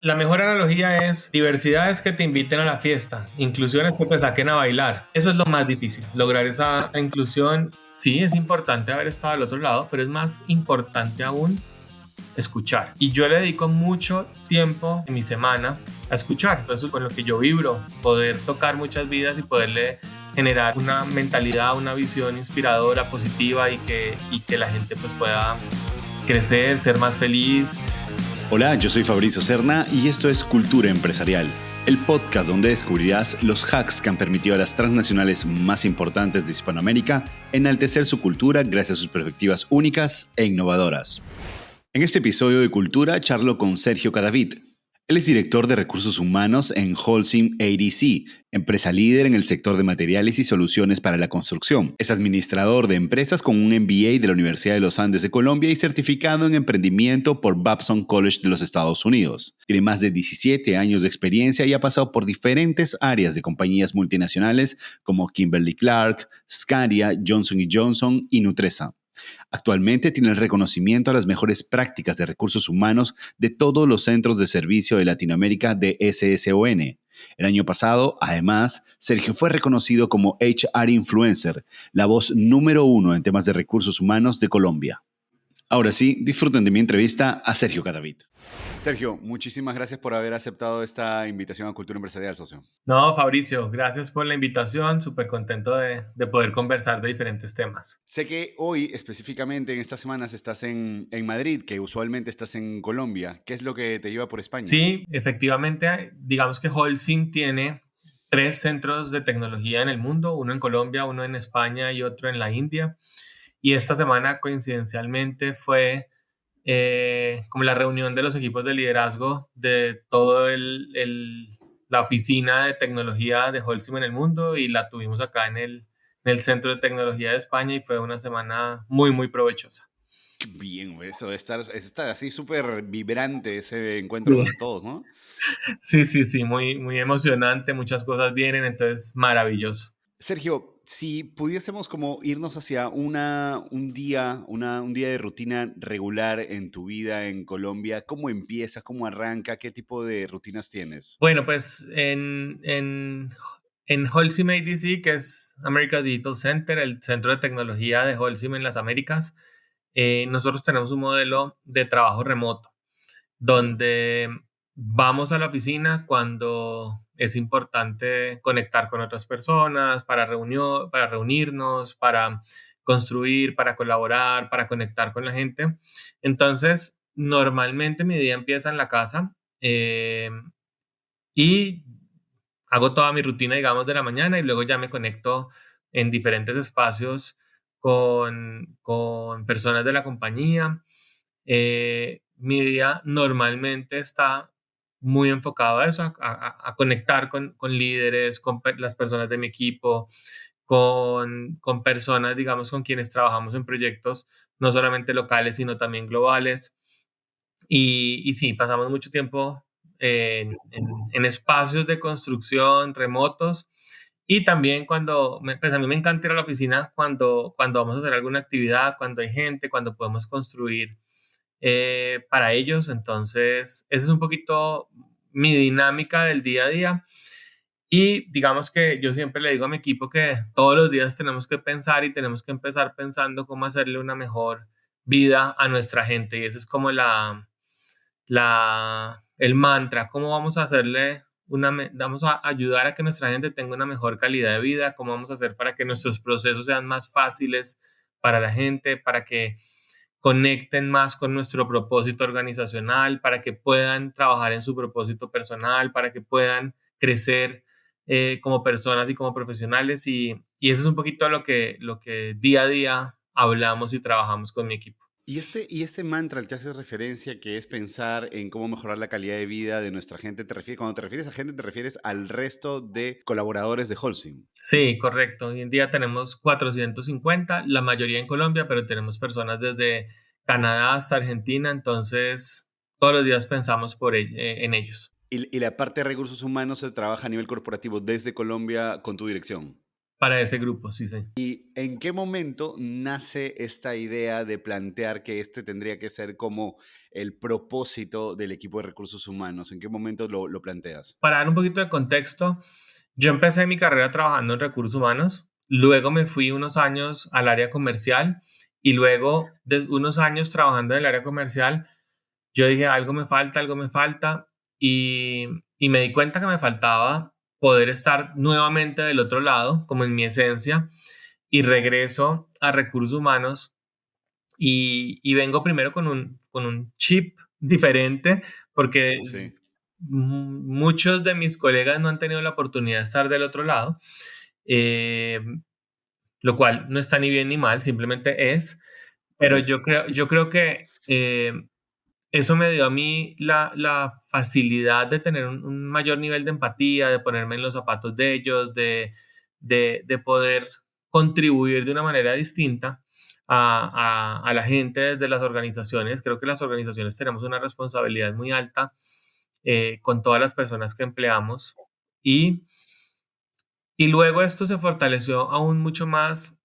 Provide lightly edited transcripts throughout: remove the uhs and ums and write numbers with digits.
La mejor analogía es diversidades que te inviten a la fiesta, inclusiones que te saquen a bailar. Eso es lo más difícil, lograr esa inclusión. Sí, es importante haber estado al otro lado, pero es más importante aún escuchar. Y yo le dedico mucho tiempo en mi semana a escuchar. Entonces, con lo que yo vibro, poder tocar muchas vidas y poderle generar una mentalidad, una visión inspiradora, positiva y que la gente pues pueda crecer, ser más feliz. Hola, yo soy Fabricio Serna y esto es Cultura Empresarial, el podcast donde descubrirás los hacks que han permitido a las transnacionales más importantes de Hispanoamérica enaltecer su cultura gracias a sus perspectivas únicas e innovadoras. En este episodio de Cultura charlo con Sergio Cadavid. Él es director de recursos humanos en Holcim ADC, empresa líder en el sector de materiales y soluciones para la construcción. Es administrador de empresas con un MBA de la Universidad de los Andes de Colombia y certificado en emprendimiento por Babson College de los Estados Unidos. Tiene más de 17 años de experiencia y ha pasado por diferentes áreas de compañías multinacionales como Kimberly-Clark, Scadia, Johnson & Johnson y Nutresa. Actualmente tiene el reconocimiento a las mejores prácticas de recursos humanos de todos los centros de servicio de Latinoamérica de SSON. El año pasado, además, Sergio fue reconocido como HR Influencer, la voz número 1 en temas de recursos humanos de Colombia. Ahora sí, disfruten de mi entrevista a Sergio Cadavid. Sergio, muchísimas gracias por haber aceptado esta invitación a Cultura Empresarial, socio. No, Fabricio, gracias por la invitación. Súper contento de poder conversar de diferentes temas. Sé que hoy, específicamente en estas semanas, estás en Madrid, que usualmente estás en Colombia. ¿Qué es lo que te lleva por España? Sí, efectivamente, digamos que Holcim tiene 3 centros de tecnología en el mundo, uno en Colombia, uno en España y otro en la India. Y esta semana, coincidencialmente, fue como la reunión de los equipos de liderazgo de todo la oficina de tecnología de Holcim en el mundo, y la tuvimos acá en el Centro de Tecnología de España, y fue una semana muy, muy provechosa. Qué bien, güey, eso de estar así súper vibrante ese encuentro Sí, con todos, ¿no? sí, sí, sí, muy, muy emocionante, muchas cosas vienen, entonces maravilloso. Sergio, si pudiésemos como irnos hacia un día de rutina regular en tu vida en Colombia, ¿cómo empieza? ¿Cómo arranca? ¿Qué tipo de rutinas tienes? Bueno, pues en Holcim ADC, que es America Digital Center, el centro de tecnología de Holcim en las Américas, nosotros tenemos un modelo de trabajo remoto, donde vamos a la oficina cuando es importante conectar con otras personas, para reunirnos, para construir, para colaborar, para conectar con la gente. Entonces, normalmente mi día empieza en la casa. Y hago toda mi rutina, digamos, de la mañana, y luego ya me conecto en diferentes espacios con personas de la compañía. Mi día normalmente está muy enfocado a eso, a conectar con líderes, las personas de mi equipo, con personas, digamos, con quienes trabajamos en proyectos no solamente locales, sino también globales. Y sí, pasamos mucho tiempo en espacios de construcción remotos, y también pues a mí me encanta ir a la oficina cuando vamos a hacer alguna actividad, cuando hay gente, cuando podemos construir para ellos. Entonces, esa es un poquito mi dinámica del día a día. Y digamos que yo siempre le digo a mi equipo que todos los días tenemos que pensar y tenemos que empezar pensando cómo hacerle una mejor vida a nuestra gente. Y ese es como el mantra, cómo vamos a hacerle vamos a ayudar a que nuestra gente tenga una mejor calidad de vida, cómo vamos a hacer para que nuestros procesos sean más fáciles para la gente, para que conecten más con nuestro propósito organizacional, para que puedan trabajar en su propósito personal, para que puedan crecer como personas y como profesionales. Y eso es un poquito lo que día a día hablamos y trabajamos con mi equipo. Y este mantra al que haces referencia, que es pensar en cómo mejorar la calidad de vida de nuestra gente, cuando te refieres a gente, te refieres al resto de colaboradores de Holcim. Sí, correcto. Hoy en día tenemos 450, la mayoría en Colombia, pero tenemos personas desde Canadá hasta Argentina, entonces todos los días pensamos en ellos. Y la parte de recursos humanos se trabaja a nivel corporativo desde Colombia con tu dirección. para ese grupo, sí, sí. ¿Y en qué momento nace esta idea de plantear que este tendría que ser como el propósito del equipo de recursos humanos? ¿En qué momento lo planteas? Para dar un poquito de contexto, yo empecé mi carrera trabajando en recursos humanos, luego me fui unos años al área comercial y luego de unos años trabajando en el área comercial, yo dije, algo me falta y, y me di cuenta que me faltaba poder estar nuevamente del otro lado, como en mi esencia, y regreso a recursos humanos y vengo primero con un chip diferente, porque Sí, muchos de mis colegas no han tenido la oportunidad de estar del otro lado, eh, lo cual no está ni bien ni mal, simplemente es, pero sí. yo creo que eso me dio a mí la facilidad de tener un mayor nivel de empatía, de ponerme en los zapatos de ellos, de poder contribuir de una manera distinta a la gente desde las organizaciones. Creo que las organizaciones tenemos una responsabilidad muy alta con todas las personas que empleamos y, y luego esto se fortaleció aún mucho más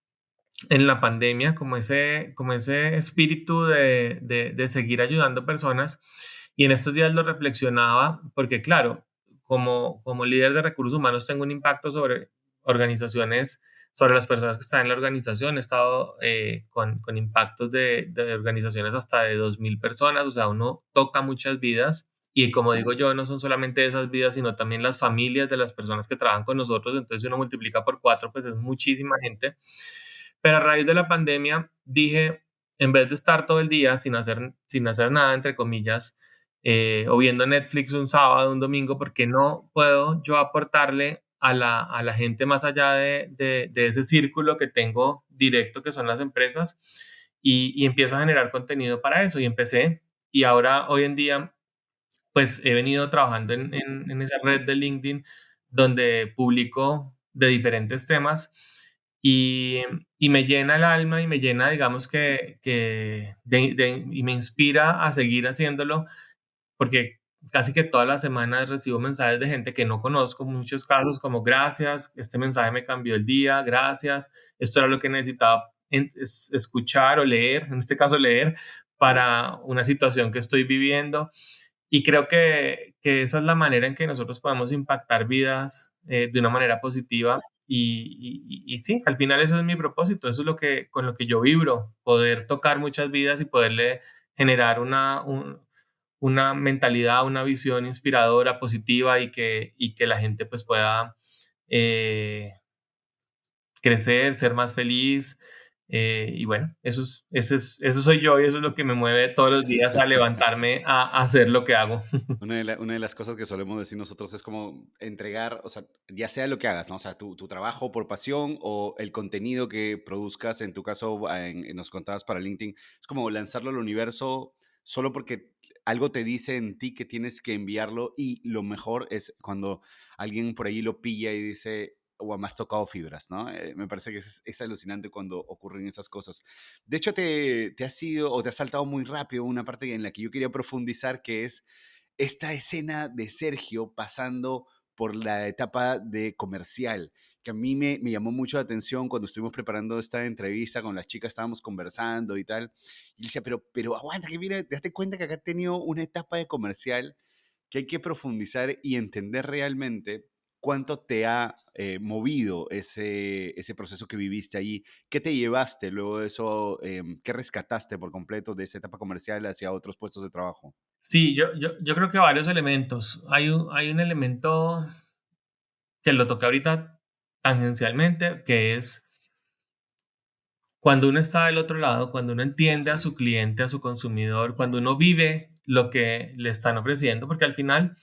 en la pandemia, como ese espíritu de seguir ayudando personas. Y en estos días lo reflexionaba porque, claro, como líder de recursos humanos tengo un impacto sobre organizaciones, sobre las personas que están en la organización. He estado con impactos de organizaciones hasta de 2.000 personas, o sea, uno toca muchas vidas. Y como digo yo, no son solamente esas vidas, sino también las familias de las personas que trabajan con nosotros. Entonces, si uno multiplica por 4, pues es muchísima gente. Pero a raíz de la pandemia dije, en vez de estar todo el día sin hacer nada, entre comillas, o viendo Netflix un sábado, un domingo, ¿por qué no puedo yo aportarle a la gente más allá de ese círculo que tengo directo, que son las empresas? Y empiezo a generar contenido para eso. Y empecé, y ahora, hoy en día, pues he venido trabajando en esa red de LinkedIn donde publico de diferentes temas y, y me llena el alma y me llena, digamos y me inspira a seguir haciéndolo porque casi que todas las semanas recibo mensajes de gente que no conozco, muchos casos como gracias, este mensaje me cambió el día, gracias, esto era lo que necesitaba escuchar o leer, en este caso leer, para una situación que estoy viviendo. Y creo que esa es la manera en que nosotros podemos impactar vidas de una manera positiva. Y sí, al final ese es mi propósito, eso es lo que, con lo que yo vibro, poder tocar muchas vidas y poderle generar una mentalidad, una visión inspiradora, positiva y que la gente pues pueda eh, crecer, ser más feliz. Y bueno, eso soy yo y eso es lo que me mueve todos los días a levantarme a hacer lo que hago. Una de las cosas que solemos decir nosotros es como entregar, o sea, ya sea lo que hagas, ¿no? O sea, tu trabajo por pasión o el contenido que produzcas, en tu caso, nos contabas para LinkedIn, es como lanzarlo al universo solo porque algo te dice en ti que tienes que enviarlo y lo mejor es cuando alguien por ahí lo pilla y dice, o me has tocado fibras, ¿no? Me parece que es alucinante cuando ocurren esas cosas. De hecho, te has ido o te has saltado muy rápido una parte en la que yo quería profundizar, que es esta escena de Sergio pasando por la etapa de comercial, que a mí me llamó mucho la atención cuando estuvimos preparando esta entrevista con las chicas, estábamos conversando y tal, y decía, pero aguanta, que mira, date cuenta que acá he tenido una etapa de comercial que hay que profundizar y entender realmente cuánto te ha movido ese proceso que viviste allí. ¿Qué te llevaste luego de eso? ¿Qué rescataste por completo de esa etapa comercial hacia otros puestos de trabajo? Sí, yo creo que varios elementos. Hay un elemento que lo toqué ahorita tangencialmente, que es cuando uno está del otro lado, cuando uno entiende a Sí, su cliente, a su consumidor, cuando uno vive lo que le están ofreciendo, porque al final,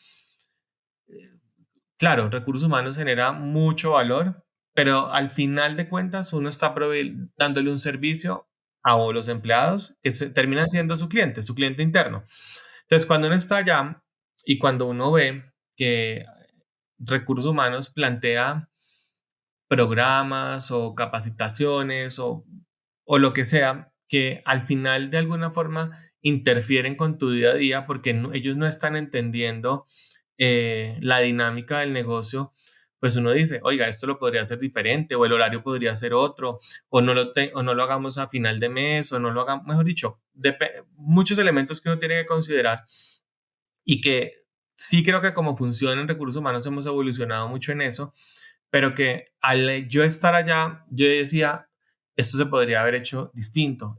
claro, recursos humanos genera mucho valor, pero al final de cuentas uno está dándole un servicio a los empleados que terminan siendo su cliente interno. Entonces, cuando uno está allá y cuando uno ve que recursos humanos plantea programas o capacitaciones o lo que sea, que al final de alguna forma interfieren con tu día a día porque ellos no están entendiendo la dinámica del negocio, pues uno dice, oiga, esto lo podría hacer diferente, o el horario podría ser otro, o no lo hagamos a final de mes, o no lo hagamos, mejor dicho, muchos elementos que uno tiene que considerar y que sí creo que como funciona en recursos humanos hemos evolucionado mucho en eso, pero que al yo estar allá, yo decía, esto se podría haber hecho distinto,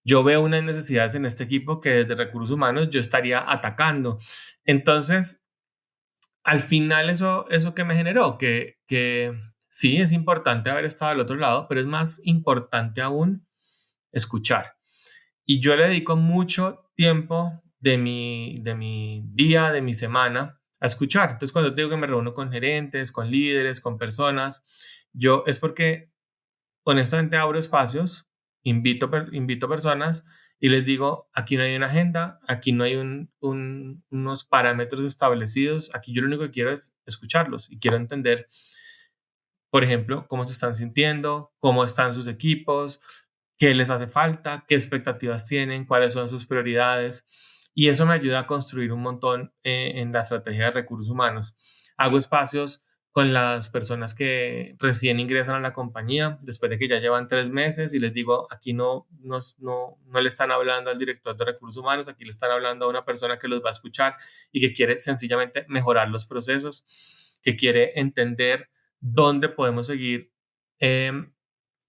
yo veo unas necesidades en este equipo que desde recursos humanos yo estaría atacando. Entonces, al final eso que me generó, que sí es importante haber estado al otro lado, pero es más importante aún escuchar. Y yo le dedico mucho tiempo de mi día, de mi semana, a escuchar. Entonces, cuando te digo que me reúno con gerentes, con líderes, con personas, es porque honestamente abro espacios, invito personas y les digo, aquí no hay una agenda, aquí no hay unos parámetros establecidos, aquí yo lo único que quiero es escucharlos y quiero entender, por ejemplo, cómo se están sintiendo, cómo están sus equipos, qué les hace falta, qué expectativas tienen, cuáles son sus prioridades. Y eso me ayuda a construir un montón en la estrategia de recursos humanos. Hago espacios con las personas que recién ingresan a la compañía, después de que ya llevan 3 meses, y les digo, aquí no le están hablando al director de recursos humanos, aquí le están hablando a una persona que los va a escuchar y que quiere sencillamente mejorar los procesos, que quiere entender dónde podemos seguir eh,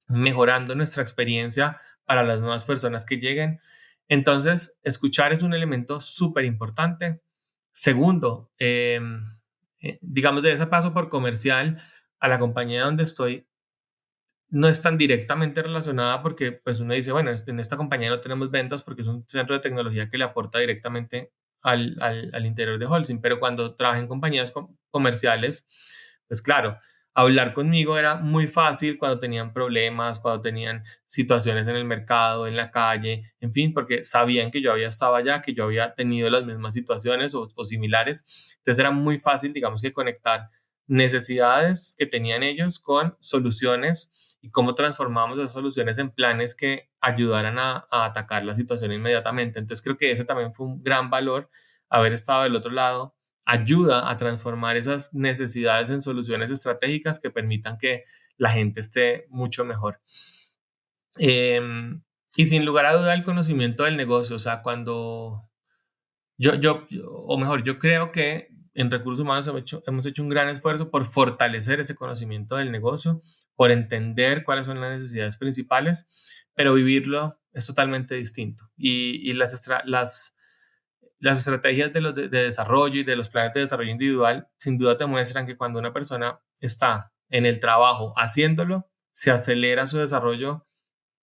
mejorando nuestra experiencia para las nuevas personas que lleguen. Entonces, escuchar es un elemento súper importante. Segundo, digamos, de ese paso por comercial a la compañía donde estoy, no es tan directamente relacionada porque pues uno dice, bueno, en esta compañía no tenemos ventas porque es un centro de tecnología que le aporta directamente al interior de Holcim, pero cuando trabajé en compañías comerciales, pues claro, hablar conmigo era muy fácil cuando tenían problemas, cuando tenían situaciones en el mercado, en la calle, en fin, porque sabían que yo había estado allá, que yo había tenido las mismas situaciones o similares. Entonces era muy fácil, digamos, que conectar necesidades que tenían ellos con soluciones y cómo transformamos esas soluciones en planes que ayudaran a atacar la situación inmediatamente. Entonces creo que ese también fue un gran valor, haber estado del otro lado, ayuda a transformar esas necesidades en soluciones estratégicas que permitan que la gente esté mucho mejor. Y sin lugar a duda el conocimiento del negocio, o sea, cuando o mejor, yo creo que en recursos humanos hemos hecho un gran esfuerzo por fortalecer ese conocimiento del negocio, por entender cuáles son las necesidades principales, pero vivirlo es totalmente distinto. Y las estrategias de desarrollo y de los planes de desarrollo individual sin duda te muestran que cuando una persona está en el trabajo haciéndolo, se acelera su desarrollo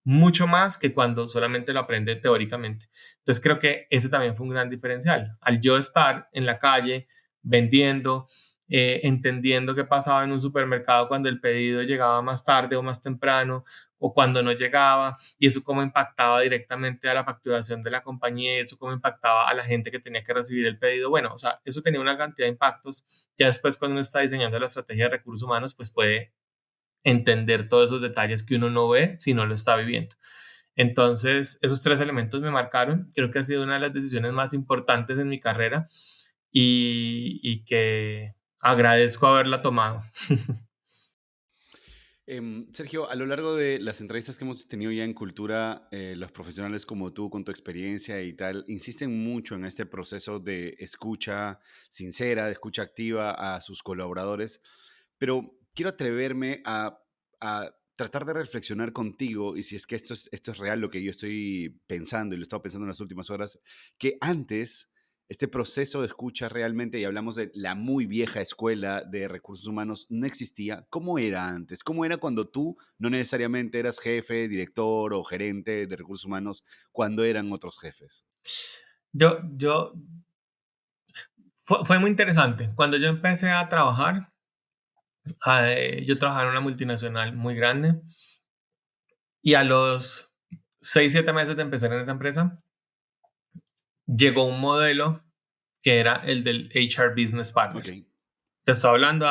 mucho más que cuando solamente lo aprende teóricamente. Entonces creo que ese también fue un gran diferencial. Al yo estar en la calle vendiendo, entendiendo qué pasaba en un supermercado cuando el pedido llegaba más tarde o más temprano o cuando no llegaba, y eso cómo impactaba directamente a la facturación de la compañía, y eso cómo impactaba a la gente que tenía que recibir el pedido. Bueno, o sea, eso tenía una cantidad de impactos. Ya después cuando uno está diseñando la estrategia de recursos humanos, pues puede entender todos esos detalles que uno no ve si no lo está viviendo. Entonces, esos tres elementos me marcaron. Creo que ha sido una de las decisiones más importantes en mi carrera y que agradezco haberla tomado. Sergio, a lo largo de las entrevistas que hemos tenido ya en Cultura, los profesionales como tú, con tu experiencia y tal, insisten mucho en este proceso de escucha sincera, de escucha activa a sus colaboradores, pero quiero atreverme a tratar de reflexionar contigo, y si es que esto es real lo que yo estoy pensando y lo he estado pensando en las últimas horas, que antes este proceso de escucha realmente, y hablamos de la muy vieja escuela de recursos humanos, no existía. ¿Cómo era antes? ¿Cómo era cuando tú no necesariamente eras jefe, director o gerente de recursos humanos, cuando eran otros jefes? Yo, yo, fue muy interesante. Cuando yo empecé a trabajar, yo trabajaba en una multinacional muy grande y a los 6, 7 meses de empezar en esa empresa, llegó un modelo que era el del HR Business Ok. Partner. Te estoy hablando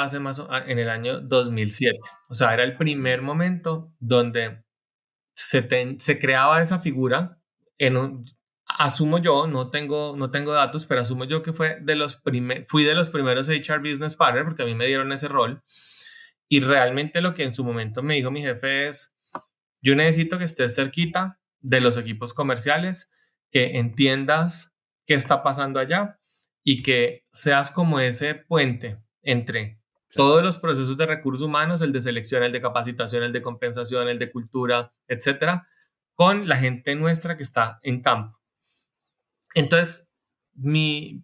en el año 2007. O sea, era el primer momento donde se creaba esa figura. asumo yo, no tengo datos, pero asumo yo que fui de los primeros HR Business Partner, porque a mí me dieron ese rol. Y realmente lo que en su momento me dijo mi jefe es, yo necesito que estés cerquita de los equipos comerciales, que entiendas qué está pasando allá y que seas como ese puente entre Claro, todos los procesos de recursos humanos, el de selección, el de capacitación, el de compensación, el de cultura, etcétera, con la gente nuestra que está en campo. Entonces, mi,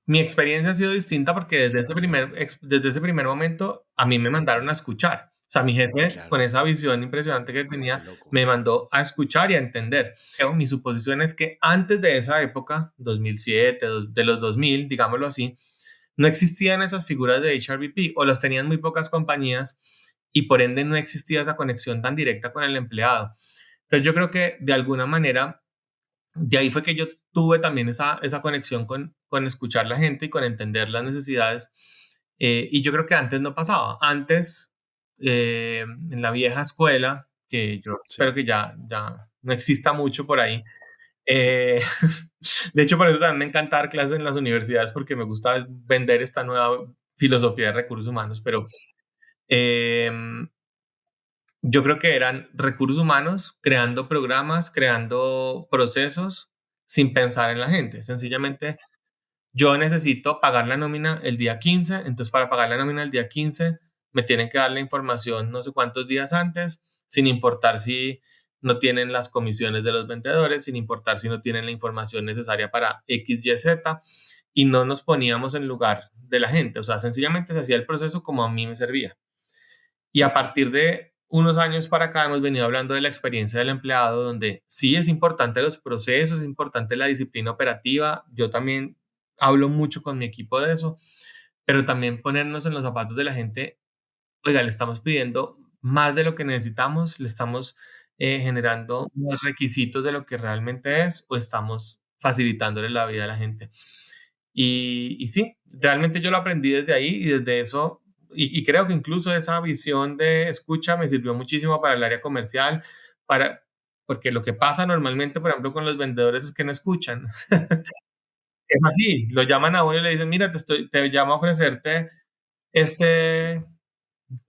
mi experiencia ha sido distinta porque claro, desde ese primer momento a mí me mandaron a escuchar. O sea, mi jefe, con claro. esa visión impresionante que Qué tenía, loco. me mandó a escuchar y a entender. Pero mi suposición es que antes de esa época, 2007, de los 2000, digámoslo así, no existían esas figuras de HRBP o las tenían muy pocas compañías y por ende no existía esa conexión tan directa con el empleado. Entonces yo creo que de alguna manera de ahí fue que yo tuve también esa conexión con escuchar la gente y con entender las necesidades. Y yo creo que antes no pasaba. Antes, en la vieja escuela, que yo espero Sí. que ya no exista mucho por ahí. eh, de hecho, por eso también me encanta dar clases en las universidades porque me gusta vender esta nueva filosofía de recursos humanos. Pero em, yo creo que eran recursos humanos creando programas, creando procesos sin pensar en la gente. Sencillamente, yo necesito pagar la nómina el día 15, entonces para pagar la nómina el día 15 me tienen que dar la información no sé cuántos días antes, sin importar si no tienen las comisiones de los vendedores, sin importar si no tienen la información necesaria para X, Y, Z, y no nos poníamos en lugar de la gente. O sea, sencillamente se hacía el proceso como a mí me servía. Y a partir de unos años para acá hemos venido hablando de la experiencia del empleado, donde sí es importante los procesos, es importante la disciplina operativa. Yo también hablo mucho con mi equipo de eso, pero también ponernos en los zapatos de la gente. Oiga, le estamos pidiendo más de lo que necesitamos, le estamos generando más requisitos de lo que realmente es, o estamos facilitándole la vida a la gente. Y sí, realmente yo lo aprendí desde ahí y desde eso, y creo que incluso esa visión de escucha me sirvió muchísimo para el área comercial, porque lo que pasa normalmente, por ejemplo, con los vendedores es que no escuchan. Es así, lo llaman a uno y le dicen, mira, te llamo a ofrecerte este,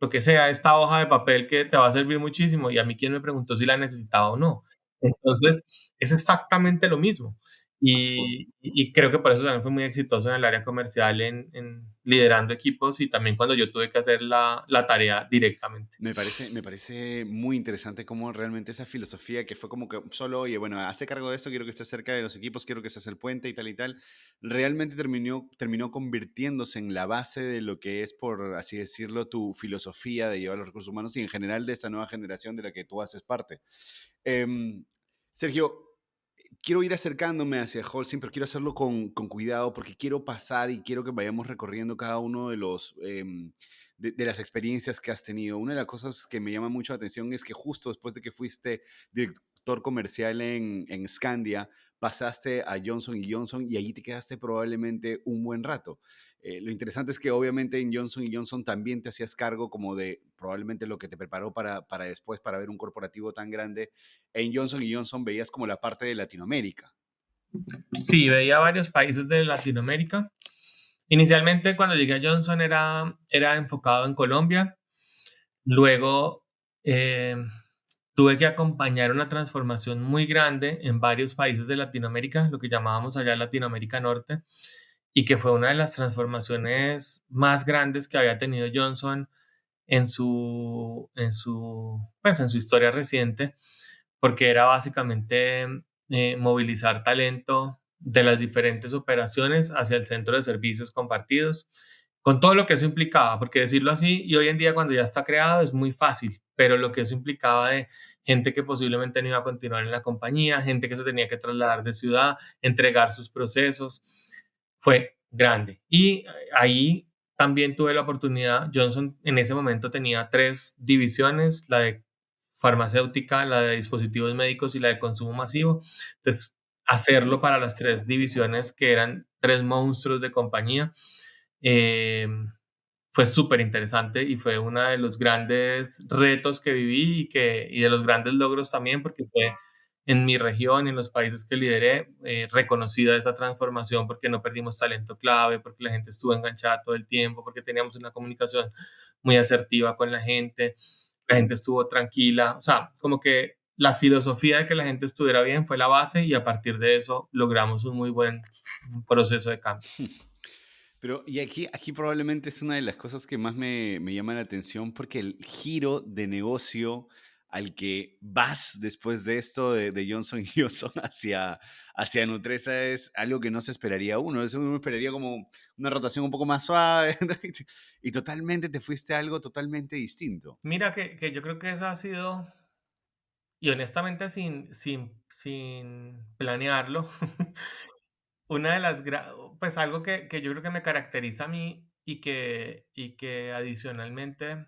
lo que sea, esta hoja de papel que te va a servir muchísimo, y a mí quién me preguntó si la necesitaba o no. Entonces, es exactamente lo mismo. Y creo que por eso también fue muy exitoso en el área comercial en liderando equipos y también cuando yo tuve que hacer la tarea directamente. Me parece muy interesante cómo realmente esa filosofía que fue como que solo, oye, bueno, hace cargo de esto, quiero que estés cerca de los equipos, quiero que seas el puente y tal, realmente terminó convirtiéndose en la base de lo que es, por así decirlo, tu filosofía de llevar los recursos humanos y en general de esta nueva generación de la que tú haces parte. Em, Sergio, quiero ir acercándome hacia Holcim, pero quiero hacerlo con cuidado porque quiero pasar y quiero que vayamos recorriendo cada uno de los de las experiencias que has tenido. Una de las cosas que me llama mucho la atención es que justo después de que fuiste director comercial en Scandia, pasaste a Johnson Johnson y allí te quedaste probablemente un buen rato. Lo interesante es que obviamente en Johnson Johnson también te hacías cargo como de probablemente lo que te preparó para después, para ver un corporativo tan grande. En Johnson Johnson veías como la parte de Latinoamérica. Sí, veía varios países de Latinoamérica. Inicialmente, cuando llegué a Johnson era enfocado en Colombia. Luego, tuve que acompañar una transformación muy grande en varios países de Latinoamérica, lo que llamábamos allá Latinoamérica Norte, y que fue una de las transformaciones más grandes que había tenido Johnson pues, en su historia reciente, porque era básicamente movilizar talento de las diferentes operaciones hacia el centro de servicios compartidos, con todo lo que eso implicaba, porque decirlo así, y hoy en día cuando ya está creado es muy fácil, pero lo que eso implicaba de gente que posiblemente no iba a continuar en la compañía, gente que se tenía que trasladar de ciudad, entregar sus procesos, fue grande. Y ahí también tuve la oportunidad, Johnson en ese momento tenía tres divisiones, la de farmacéutica, la de dispositivos médicos y la de consumo masivo. Entonces, hacerlo para las tres divisiones que eran tres monstruos de compañía, eh, fue súper interesante y fue uno de los grandes retos que viví y de los grandes logros también, porque fue en mi región, en los países que lideré, reconocida esa transformación porque no perdimos talento clave, porque la gente estuvo enganchada todo el tiempo, porque teníamos una comunicación muy asertiva con la gente estuvo tranquila, o sea, como que la filosofía de que la gente estuviera bien fue la base y a partir de eso logramos un muy buen proceso de cambio. Pero, y aquí probablemente es una de las cosas que más me llama la atención, porque el giro de negocio al que vas después de esto de Johnson Johnson hacia Nutresa es algo que no se esperaría uno. Eso uno esperaría como una rotación un poco más suave, ¿no? Y totalmente te fuiste a algo totalmente distinto. Mira que yo creo que esa ha sido, y honestamente sin planearlo, una de las, pues algo que yo creo que me caracteriza a mí y que adicionalmente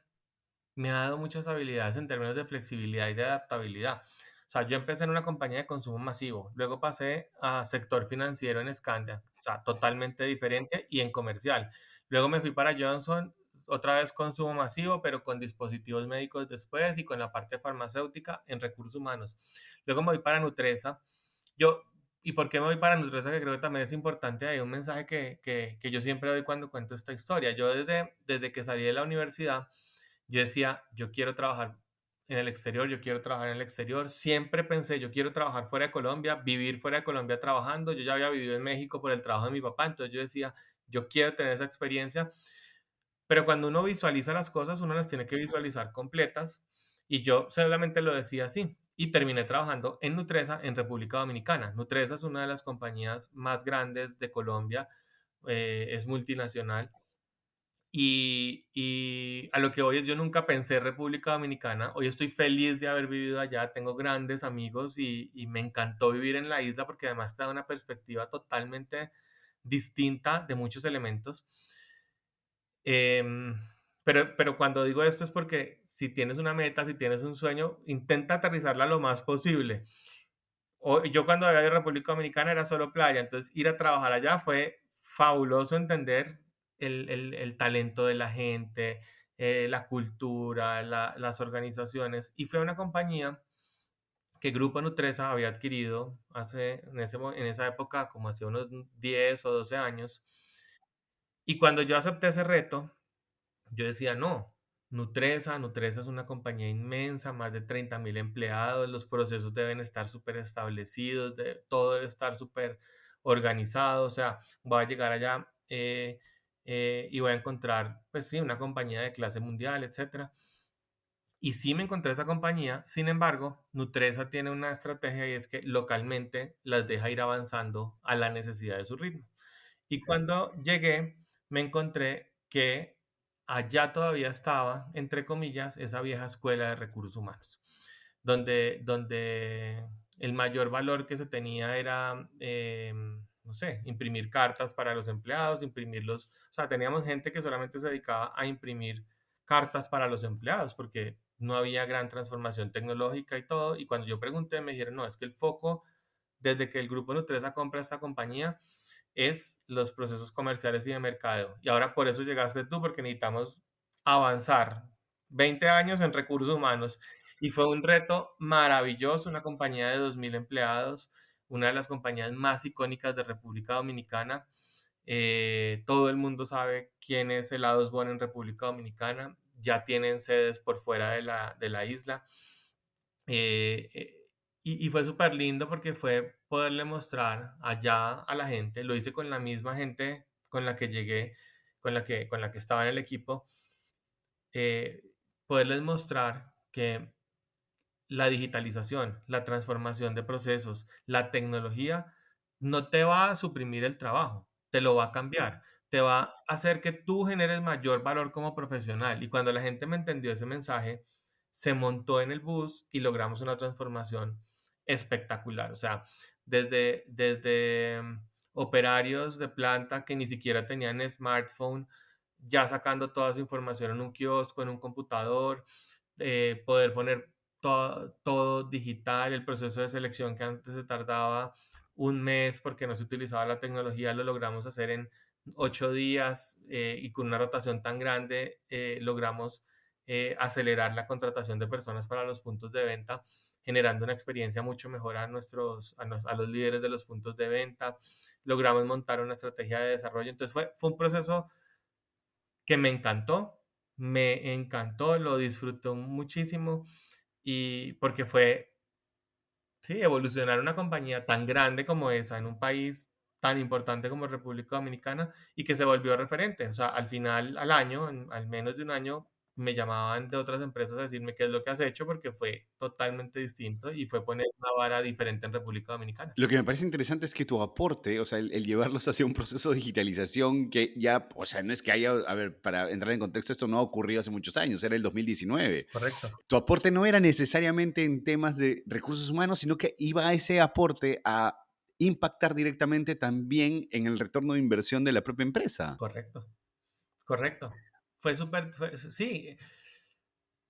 me ha dado muchas habilidades en términos de flexibilidad y de adaptabilidad. O sea, yo empecé en una compañía de consumo masivo, luego pasé a sector financiero en Scandia, o sea, totalmente diferente y en comercial. Luego me fui para Johnson, otra vez consumo masivo, pero con dispositivos médicos después y con la parte farmacéutica en recursos humanos. Luego me voy para Nutresa. Yo, ¿Y por qué me voy para Nutresa? Que creo que también es importante. Hay un mensaje que yo siempre doy cuando cuento esta historia. Yo desde que salí de la universidad, yo decía, yo quiero trabajar en el exterior, yo quiero trabajar en el exterior. Siempre pensé, yo quiero trabajar fuera de Colombia, vivir fuera de Colombia trabajando. Yo ya había vivido en México por el trabajo de mi papá, entonces yo decía, yo quiero tener esa experiencia. Pero cuando uno visualiza las cosas, uno las tiene que visualizar completas. Y yo solamente lo decía así. Y terminé trabajando en Nutresa en República Dominicana. Nutresa es una de las compañías más grandes de Colombia, es multinacional y a lo que hoy es, yo nunca pensé en República Dominicana. Hoy estoy feliz de haber vivido allá, tengo grandes amigos y me encantó vivir en la isla porque además te da una perspectiva totalmente distinta de muchos elementos. Em, pero cuando digo esto es porque si tienes una meta, si tienes un sueño, intenta aterrizarla lo más posible. Yo cuando había ido a República Dominicana era solo playa, entonces ir a trabajar allá fue fabuloso entender el talento de la gente, la cultura, las organizaciones. Y fue una compañía que Grupo Nutresa había adquirido en esa época, como hace unos 10 o 12 años. Y cuando yo acepté ese reto, yo decía, no, Nutresa es una compañía inmensa, más de 30.000 empleados, los procesos deben estar súper establecidos, todo debe estar súper organizado, o sea, voy a llegar allá y voy a encontrar, pues sí, una compañía de clase mundial, etcétera. Y sí me encontré esa compañía, sin embargo, Nutresa tiene una estrategia y es que localmente las deja ir avanzando a la necesidad de su ritmo. Y cuando llegué, me encontré que allá todavía estaba, entre comillas, esa vieja escuela de recursos humanos, donde el mayor valor que se tenía era, no sé, imprimir cartas para los empleados, imprimirlos, o sea, teníamos gente que solamente se dedicaba a imprimir cartas para los empleados, porque no había gran transformación tecnológica y todo, y cuando yo pregunté me dijeron, no, es que el foco, desde que el grupo Nutresa compra esta compañía, es los procesos comerciales y de mercadeo. Y ahora por eso llegaste tú, porque necesitamos avanzar 20 años en recursos humanos. Y fue un reto maravilloso, una compañía de 2.000 empleados, una de las compañías más icónicas de República Dominicana. Todo el mundo sabe quién es Helados Bon en República Dominicana. Ya tienen sedes por fuera de la isla. Eh, eh, y fue súper lindo porque fue poderle mostrar allá a la gente, lo hice con la misma gente con la que llegué, con la que estaba en el equipo, eh, poderles mostrar que la digitalización, la transformación de procesos, la tecnología no te va a suprimir el trabajo, te lo va a cambiar, te va a hacer que tú generes mayor valor como profesional. Y cuando la gente me entendió ese mensaje, se montó en el bus y logramos una transformación espectacular. O sea, desde operarios de planta que ni siquiera tenían smartphone, ya sacando toda su información en un kiosco, en un computador, poder poner todo digital, el proceso de selección que antes se tardaba un mes porque no se utilizaba la tecnología, lo logramos hacer en 8 días y con una rotación tan grande logramos acelerar la contratación de personas para los puntos de venta, generando una experiencia mucho mejor a los líderes de los puntos de venta. Logramos montar una estrategia de desarrollo. Entonces fue un proceso que me encantó, lo disfruto muchísimo y porque fue, sí, evolucionar una compañía tan grande como esa en un país tan importante como República Dominicana y que se volvió referente. O sea, al final, al año, al menos de un año, me llamaban de otras empresas a decirme qué es lo que has hecho porque fue totalmente distinto y fue poner una vara diferente en República Dominicana. Lo que me parece interesante es que tu aporte, o sea, el llevarlos hacia un proceso de digitalización que ya, o sea, no es que haya, a ver, para entrar en contexto, esto no ha ocurrido hace muchos años, era el 2019. Correcto, Tu aporte no era necesariamente en temas de recursos humanos, sino que iba a ese aporte a impactar directamente también en el retorno de inversión de la propia empresa. correcto, correcto. Fue súper, sí,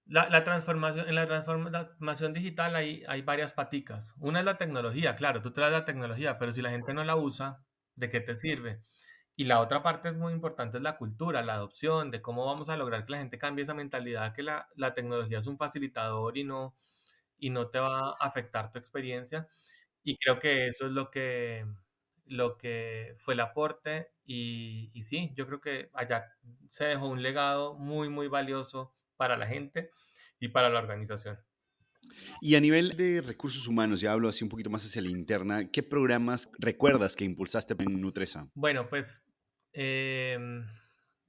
la transformación, en la transformación digital hay varias paticas. Una es la tecnología, claro, tú traes la tecnología, pero si la gente no la usa, ¿de qué te sirve? Y la otra parte es muy importante, es la cultura, la adopción, de cómo vamos a lograr que la gente cambie esa mentalidad que la tecnología es un facilitador y no te va a afectar tu experiencia. Y creo que eso es lo que fue el aporte y sí, yo creo que allá se dejó un legado muy, muy valioso para la gente y para la organización. Y a nivel de recursos humanos, ya hablo así un poquito más hacia la interna, ¿qué programas recuerdas que impulsaste en Nutresa? Bueno, pues em,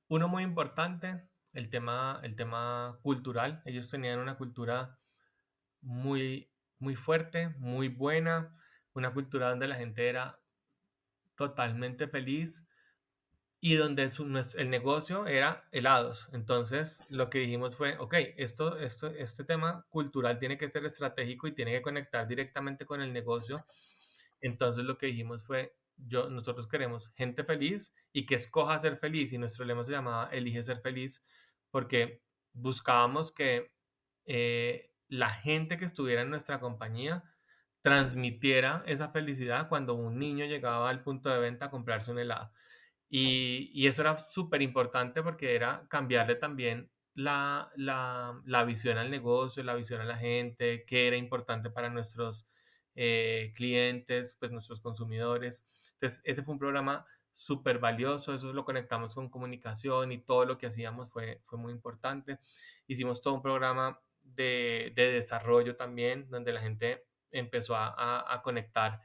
uno muy importante, el tema cultural. Ellos tenían una cultura muy, muy fuerte, muy buena, una cultura donde la gente era totalmente feliz y donde el negocio era helados. Entonces, lo que dijimos fue, ok, este tema cultural tiene que ser estratégico y tiene que conectar directamente con el negocio. Entonces, lo que dijimos fue, nosotros queremos gente feliz y que escoja ser feliz. Y nuestro lema se llamaba Elige ser feliz, porque buscábamos que la gente que estuviera en nuestra compañía transmitiera esa felicidad cuando un niño llegaba al punto de venta a comprarse un helado. Y eso era súper importante porque era cambiarle también la visión al negocio, la visión a la gente, qué era importante para nuestros clientes, pues nuestros consumidores. Entonces, ese fue un programa súper valioso, eso lo conectamos con comunicación y todo lo que hacíamos fue muy importante. Hicimos todo un programa de desarrollo también, donde la gente empezó a conectar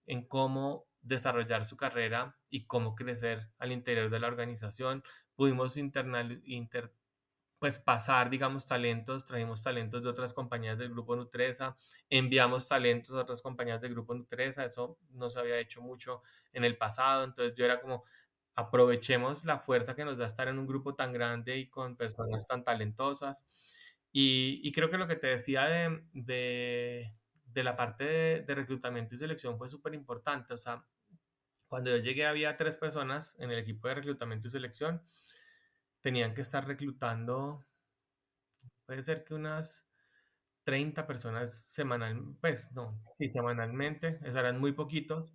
en cómo desarrollar su carrera y cómo crecer al interior de la organización. Pudimos pues pasar, digamos, talentos, trajimos talentos de otras compañías del grupo Nutresa, enviamos talentos a otras compañías del grupo Nutresa, eso no se había hecho mucho en el pasado, entonces yo era como, aprovechemos la fuerza que nos da estar en un grupo tan grande y con personas tan talentosas. Y creo que lo que te decía de la parte de reclutamiento y selección fue súper importante. O sea, cuando yo llegué había 3 personas en el equipo de reclutamiento y selección. Tenían que estar reclutando, puede ser que unas 30 personas pues no, sí, semanalmente. Eso eran muy poquitos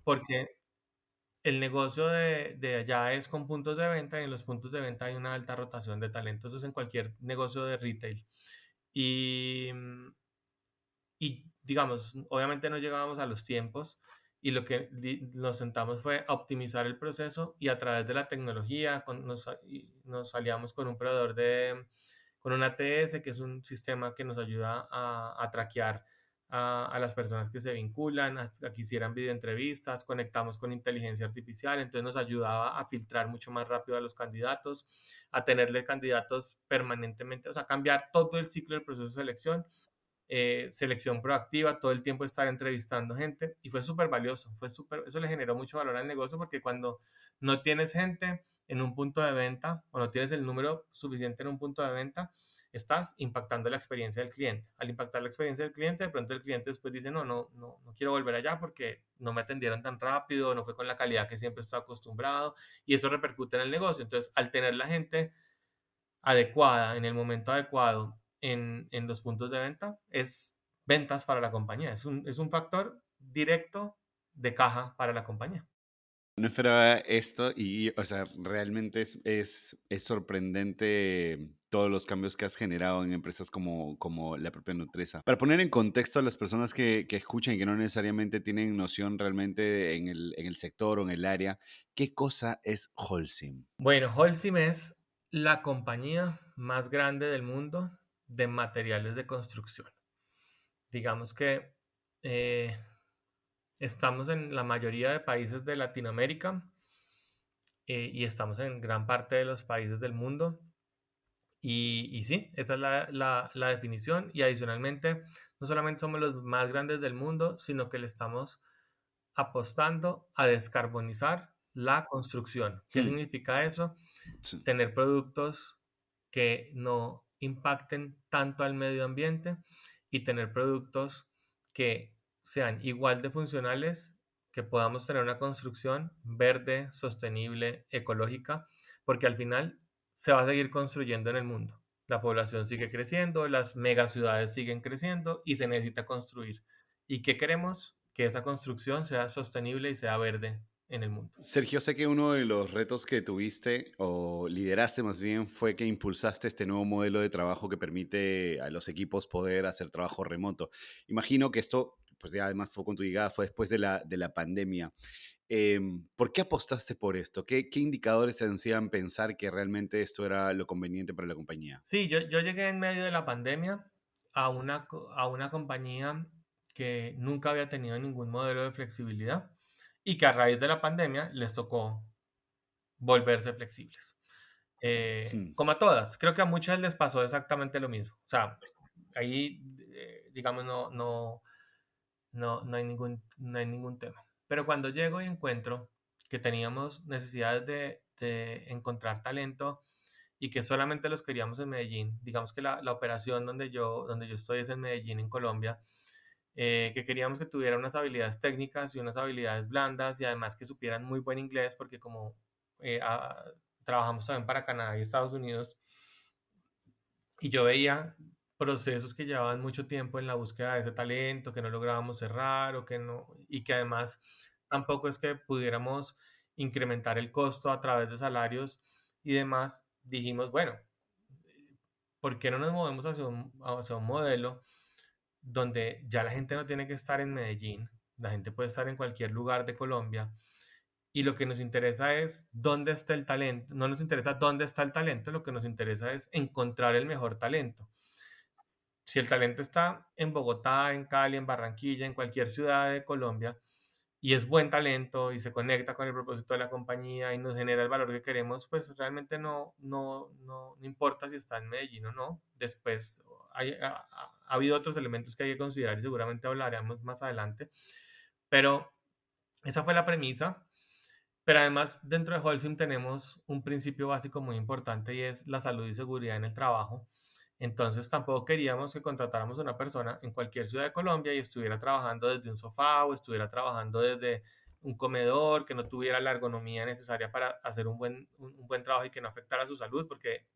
porque el negocio de allá es con puntos de venta y en los puntos de venta hay una alta rotación de talentos. Eso es en cualquier negocio de retail. Y, y digamos, obviamente no llegábamos a los tiempos y lo que nos sentamos fue a optimizar el proceso y a través de la tecnología nos aliamos con un proveedor con un ATS, que es un sistema que nos ayuda a traquear a las personas que se vinculan, a que hicieran videoentrevistas, conectamos con inteligencia artificial, entonces nos ayudaba a filtrar mucho más rápido a los candidatos, a tenerle candidatos permanentemente, o sea, cambiar todo el ciclo del proceso de selección, selección proactiva, todo el tiempo estar entrevistando gente y fue súper valioso, eso le generó mucho valor al negocio porque cuando no tienes gente en un punto de venta o no tienes el número suficiente en un punto de venta, estás impactando la experiencia del cliente. Al impactar la experiencia del cliente, de pronto el cliente después dice, no quiero volver allá porque no me atendieron tan rápido, no fue con la calidad que siempre estoy acostumbrado y eso repercute en el negocio. Entonces, al tener la gente adecuada, en el momento adecuado, en los puntos de venta, es ventas para la compañía. Es un factor directo de caja para la compañía. No esperaba esto y, o sea, realmente es sorprendente todos los cambios que has generado en empresas como la propia Nutresa. Para poner en contexto a las personas que escuchan y que no necesariamente tienen noción realmente en el sector o en el área, ¿qué cosa es Holcim? Bueno, Holcim es la compañía más grande del mundo de materiales de construcción. Digamos que eh, estamos en la mayoría de países de Latinoamérica y estamos en gran parte de los países del mundo. Y sí, esa es la definición. Y adicionalmente, no solamente somos los más grandes del mundo, sino que le estamos apostando a descarbonizar la construcción. ¿Qué Hmm, significa eso? sí. Tener productos que no impacten tanto al medio ambiente y tener productos que sean igual de funcionales, que podamos tener una construcción verde, sostenible, ecológica, porque al final se va a seguir construyendo en el mundo. La población sigue creciendo, las megaciudades siguen creciendo y se necesita construir. ¿Y qué queremos? Que esa construcción sea sostenible y sea verde en el mundo. Sergio, sé que uno de los retos que tuviste o lideraste más bien fue que impulsaste este nuevo modelo de trabajo que permite a los equipos poder hacer trabajo remoto. Imagino que esto, pues ya además fue con tu llegada, fue después de la pandemia. ¿Por qué apostaste por esto? ¿Qué indicadores te hacían pensar que realmente esto era lo conveniente para la compañía? Sí, yo llegué en medio de la pandemia a una compañía que nunca había tenido ningún modelo de flexibilidad y que a raíz de la pandemia les tocó volverse flexibles. Hmm. Como a todas, creo que a muchas les pasó exactamente lo mismo. O sea, ahí, digamos, no hay ningún tema. Pero cuando llego y encuentro que teníamos necesidades de encontrar talento y que solamente los queríamos en Medellín, digamos que la operación donde yo estoy es en Medellín, en Colombia, que queríamos que tuvieran unas habilidades técnicas y unas habilidades blandas y además que supieran muy buen inglés porque como eh, a- trabajamos también para Canadá y Estados Unidos, y yo veía procesos que llevaban mucho tiempo en la búsqueda de ese talento, que no lográbamos cerrar o que no, y que además tampoco es que pudiéramos incrementar el costo a través de salarios y demás. Dijimos, bueno, ¿por qué no nos movemos hacia un modelo donde ya la gente no tiene que estar en Medellín? La gente puede estar en cualquier lugar de Colombia y lo que nos interesa es dónde está el talento. No nos interesa dónde está el talento, lo que nos interesa es encontrar el mejor talento. Si el talento está en Bogotá, en Cali, en Barranquilla, en cualquier ciudad de Colombia, y es buen talento y se conecta con el propósito de la compañía y nos genera el valor que queremos, pues realmente no importa si está en Medellín o no. Después ha habido otros elementos que hay que considerar y seguramente hablaremos más adelante. Pero esa fue la premisa. Pero además, dentro de Holcim tenemos un principio básico muy importante y es la salud y seguridad en el trabajo. Entonces, tampoco queríamos que contratáramos a una persona en cualquier ciudad de Colombia y estuviera trabajando desde un sofá o estuviera trabajando desde un comedor, que no tuviera la ergonomía necesaria para hacer un buen trabajo y que no afectara su salud, porque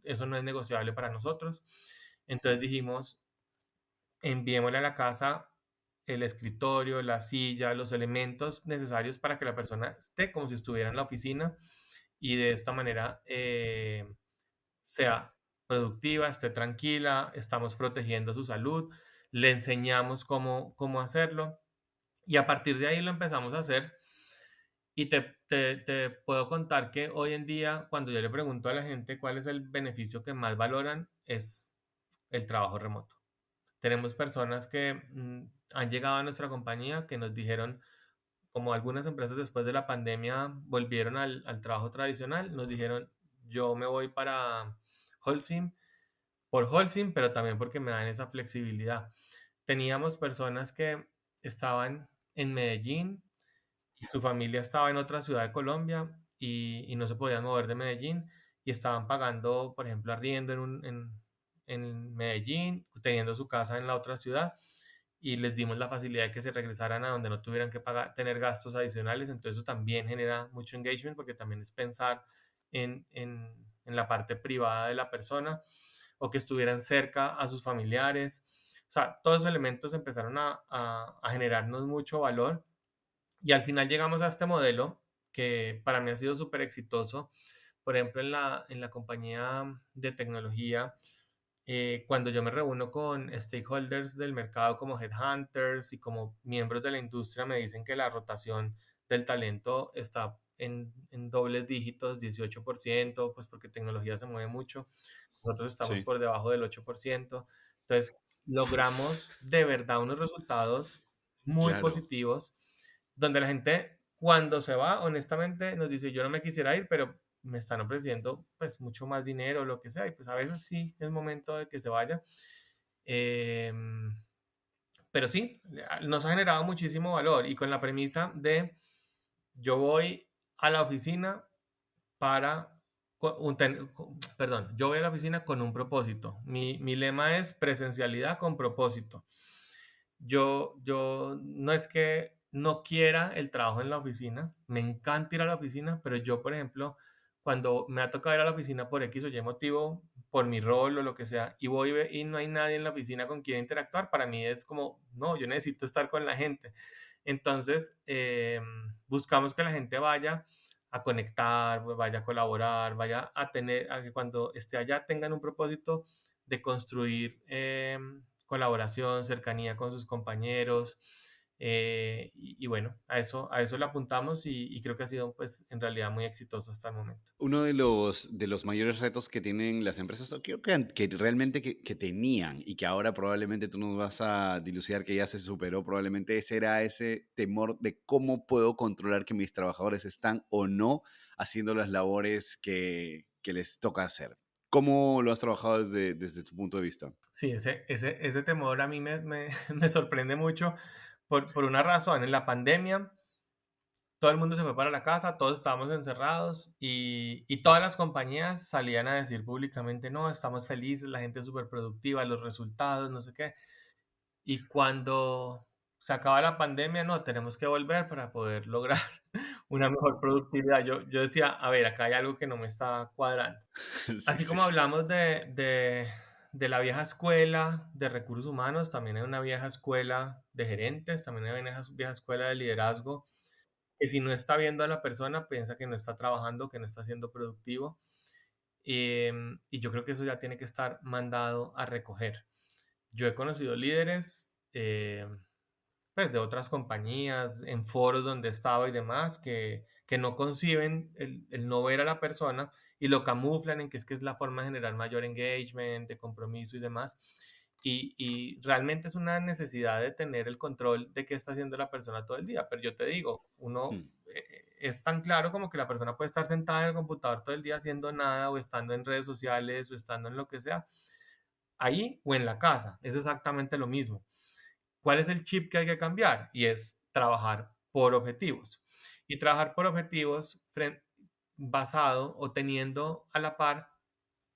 eso no es negociable para nosotros. Entonces dijimos, enviémosle a la casa el escritorio, la silla, los elementos necesarios para que la persona esté como si estuviera en la oficina y de esta manera sea productiva, esté tranquila, estamos protegiendo su salud, le enseñamos cómo hacerlo y a partir de ahí lo empezamos a hacer y te puedo contar que hoy en día cuando yo le pregunto a la gente cuál es el beneficio que más valoran es el trabajo remoto. Tenemos personas que han llegado a nuestra compañía que nos dijeron, como algunas empresas después de la pandemia volvieron al trabajo tradicional, nos dijeron, yo me voy para Holcim, por Holcim, pero también porque me dan esa flexibilidad. Teníamos personas que estaban en Medellín y su familia estaba en otra ciudad de Colombia y no se podían mover de Medellín y estaban pagando, por ejemplo, arriendo en Medellín, teniendo su casa en la otra ciudad y les dimos la facilidad de que se regresaran a donde no tuvieran que pagar, tener gastos adicionales. Entonces eso también genera mucho engagement porque también es pensar en la parte privada de la persona o que estuvieran cerca a sus familiares. O sea, todos esos elementos empezaron a generarnos mucho valor y al final llegamos a este modelo que para mí ha sido súper exitoso por ejemplo, en la compañía de tecnología, cuando yo me reúno con stakeholders del mercado como headhunters y como miembros de la industria, me dicen que la rotación del talento está en dobles dígitos, 18%, pues porque tecnología se mueve mucho. Nosotros estamos Sí, por debajo del 8%. Entonces, logramos de verdad unos resultados muy claro. positivos, donde la gente cuando se va, honestamente, nos dice, yo no me quisiera ir, pero me están ofreciendo pues mucho más dinero, lo que sea, y pues a veces sí es momento de que se vaya. Em, pero sí, nos ha generado muchísimo valor y con la premisa de yo voy a la oficina para, perdón, yo voy a la oficina con un propósito. Mi lema es presencialidad con propósito. Yo no es que no quiera el trabajo en la oficina, me encanta ir a la oficina, pero yo, por ejemplo, cuando me ha tocado ir a la oficina por X o Y motivo, por mi rol o lo que sea, y voy y no hay nadie en la oficina con quien interactuar, para mí es como, no, yo necesito estar con la gente. Entonces, buscamos que la gente vaya a conectar, vaya a colaborar, vaya a tener, a que cuando esté allá tengan un propósito de construir colaboración, cercanía con sus compañeros. Y bueno, a eso le apuntamos y creo que ha sido pues en realidad muy exitoso hasta el momento. Uno de los mayores retos que tienen las empresas, o creo que realmente que tenían y que ahora probablemente tú nos vas a dilucidar que ya se superó, probablemente ese era ese temor de cómo puedo controlar que mis trabajadores están o no haciendo las labores que les toca hacer. ¿Cómo lo has trabajado desde tu punto de vista? Sí, ese temor a mí me sorprende mucho por una razón. En la pandemia todo el mundo se fue para la casa, todos estábamos encerrados y todas las compañías salían a decir públicamente, no, estamos felices, la gente es súper productiva, los resultados, no sé qué. Y cuando se acaba la pandemia, no, tenemos que volver para poder lograr una mejor productividad. Yo decía, a ver, acá hay algo que no me está cuadrando. Sí, Así sí, como sí. hablamos de la vieja escuela de recursos humanos, también hay una vieja escuela de gerentes, también hay una vieja escuela de liderazgo que si no está viendo a la persona, piensa que no está trabajando, que no está siendo productivo. Y yo creo que eso ya tiene que estar mandado a recoger. Yo he conocido líderes pues, de otras compañías, en foros donde he estado y demás, que no conciben el no ver a la persona y lo camuflan en que es la forma de generar mayor engagement, de compromiso y demás. Y realmente es una necesidad de tener el control de qué está haciendo la persona todo el día. Pero yo te digo, uno Hmm. es tan claro como que la persona puede estar sentada en el computador todo el día haciendo nada o estando en redes sociales o estando en lo que sea, ahí o en la casa. Es exactamente lo mismo. ¿Cuál es el chip que hay que cambiar? Y es trabajar por objetivos. Y trabajar por objetivos basado o teniendo a la par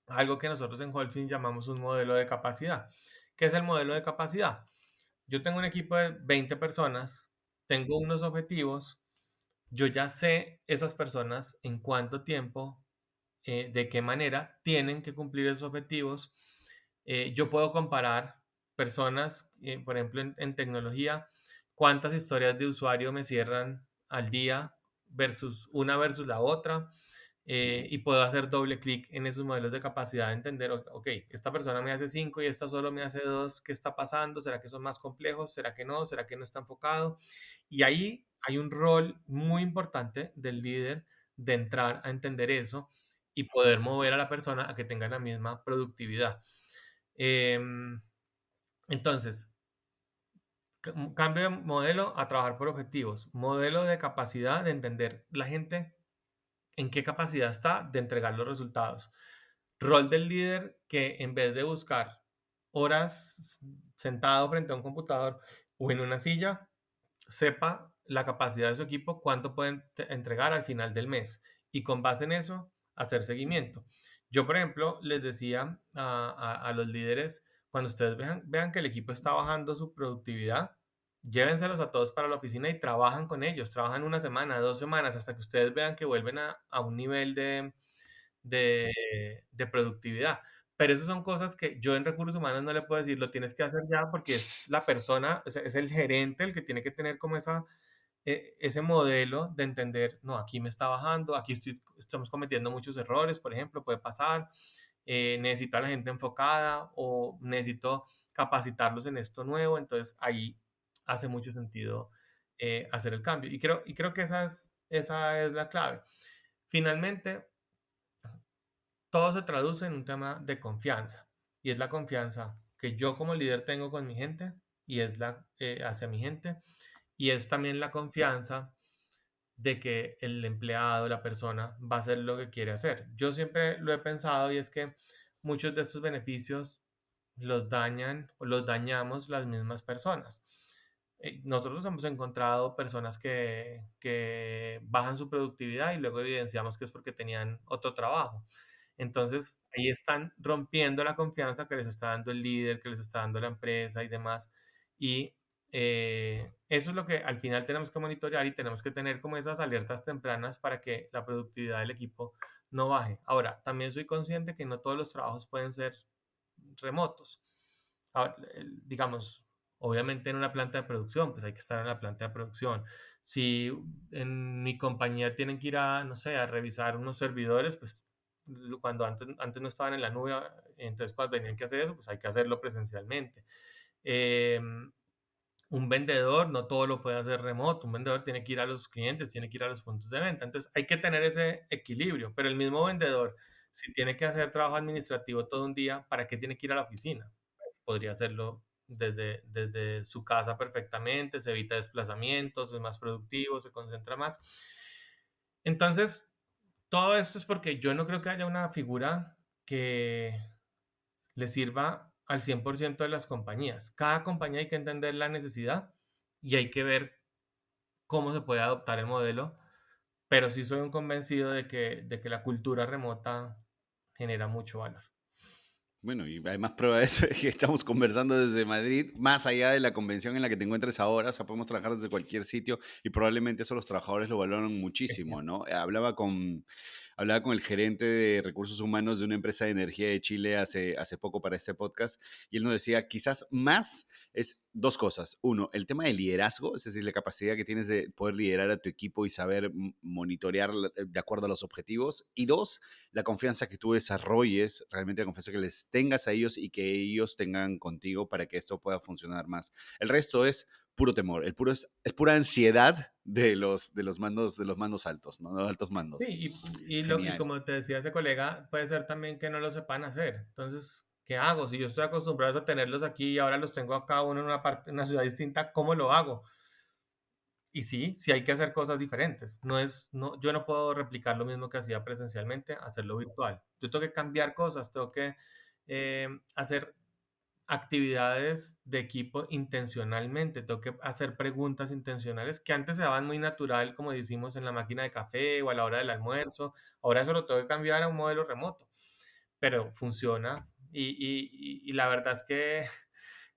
algo que nosotros en Holcim llamamos un modelo de capacidad. ¿Qué es el modelo de capacidad? Yo tengo un equipo de 20 personas, tengo unos objetivos, yo ya sé esas personas en cuánto tiempo, de qué manera tienen que cumplir esos objetivos. Yo puedo comparar personas, por ejemplo, en tecnología, cuántas historias de usuario me cierran al día versus la otra. Y puedo hacer doble clic en esos modelos de capacidad de entender, ok, esta persona me hace 5 y esta solo me hace 2, ¿qué está pasando? ¿Será que son más complejos? ¿Será que no? ¿Será que no está enfocado? Y ahí hay un rol muy importante del líder de entrar a entender eso y poder mover a la persona a que tenga la misma productividad. Em, entonces, cambio de modelo a trabajar por objetivos, modelo de capacidad de entender la gente en qué capacidad está de entregar los resultados. Rol del líder que en vez de buscar horas sentado frente a un computador o en una silla, sepa la capacidad de su equipo, cuánto pueden entregar al final del mes y con base en eso hacer seguimiento. Yo, por ejemplo, les decía a los líderes, cuando ustedes vean que el equipo está bajando su productividad, llévenselos a todos para la oficina y trabajan con ellos, trabajan una semana, 2 semanas, hasta que ustedes vean que vuelven a un nivel de, de productividad. Pero eso son cosas que yo en recursos humanos no le puedo decir, lo tienes que hacer ya porque es la persona, o sea, es el gerente el que tiene que tener como ese modelo de entender, no, aquí me está bajando, estamos cometiendo muchos errores, por ejemplo, puede pasar, necesito a la gente enfocada o necesito capacitarlos en esto nuevo, entonces ahí hace mucho sentido hacer el cambio. Y creo que esa es la clave. Finalmente, todo se traduce en un tema de confianza y es la confianza que yo como líder tengo con mi gente y es hacia mi gente y es también la confianza de que el empleado, la persona, va a hacer lo que quiere hacer. Yo siempre lo he pensado y es que muchos de estos beneficios los dañan o los dañamos las mismas personas. Nosotros hemos encontrado personas que bajan su productividad y luego evidenciamos que es porque tenían otro trabajo. Entonces, ahí están rompiendo la confianza que les está dando el líder, que les está dando la empresa y demás. Y eso es lo que al final tenemos que monitorear y tenemos que tener como esas alertas tempranas para que la productividad del equipo no baje. Ahora, también soy consciente que no todos los trabajos pueden ser remotos. Ahora, digamos, obviamente en una planta de producción, pues hay que estar en la planta de producción. Si en mi compañía tienen que ir a, no sé, a revisar unos servidores, pues cuando antes no estaban en la nube, entonces cuando tenían que hacer eso, pues hay que hacerlo presencialmente. Un vendedor no todo lo puede hacer remoto, un vendedor tiene que ir a los clientes, tiene que ir a los puntos de venta, entonces hay que tener ese equilibrio, pero el mismo vendedor, si tiene que hacer trabajo administrativo todo un día, ¿para qué tiene que ir a la oficina? Pues, podría hacerlo desde su casa perfectamente, se evita desplazamientos, es más productivo, se concentra más. Entonces, todo esto es porque yo no creo que haya una figura que le sirva al 100% de las compañías. Cada compañía hay que entender la necesidad y hay que ver cómo se puede adoptar el modelo, pero sí soy un convencido de que la cultura remota genera mucho valor. Bueno, y además prueba de eso es que estamos conversando desde Madrid, más allá de la convención en la que te encuentres ahora, o sea, podemos trabajar desde cualquier sitio y probablemente eso los trabajadores lo valoran Es muchísimo, cierto. ¿no? Hablaba con el gerente de recursos humanos de una empresa de energía de Chile hace poco para este podcast y él nos decía, quizás más es dos cosas. Uno, el tema de liderazgo, es decir, la capacidad que tienes de poder liderar a tu equipo y saber monitorear de acuerdo a los objetivos. Y dos, la confianza que tú desarrolles, realmente la confianza que les tengas a ellos y que ellos tengan contigo para que esto pueda funcionar más. El resto es puro temor, es pura ansiedad de los mandos altos, ¿no? De los altos Sí, mandos. y Genial. como te decía ese colega, puede ser también que no lo sepan hacer. Entonces, ¿qué hago? Si yo estoy acostumbrado a tenerlos aquí y ahora los tengo a cada uno en una parte, en una ciudad distinta, ¿cómo lo hago? Y sí, sí hay que hacer cosas diferentes. Yo no puedo replicar lo mismo que hacía presencialmente, hacerlo virtual. Yo tengo que cambiar cosas, tengo que hacer actividades de equipo intencionalmente, tengo que hacer preguntas intencionales que antes se daban muy natural, como decimos, en la máquina de café o a la hora del almuerzo. Ahora eso lo tengo que cambiar a un modelo remoto, pero funciona. Y la verdad es que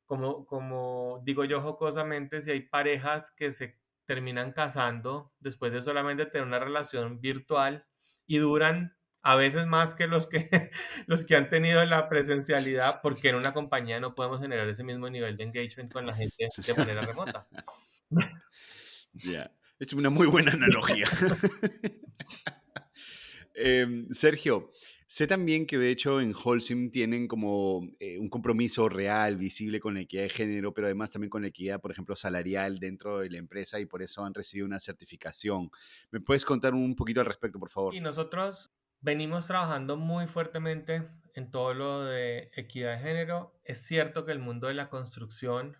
como digo yo jocosamente, si hay parejas que se terminan casando después de solamente tener una relación virtual y duran a veces más que los que, los que han tenido la presencialidad, porque en una compañía no podemos generar ese mismo nivel de engagement con la gente de manera remota. Ya, es una muy buena analogía. Sergio, sé también que de hecho en Holcim tienen como un compromiso real, visible con la equidad de género, pero además también con la equidad, por ejemplo, salarial dentro de la empresa y por eso han recibido una certificación. ¿Me puedes contar un poquito al respecto, por favor? Y nosotros venimos trabajando muy fuertemente en todo lo de equidad de género. Es cierto que el mundo de la construcción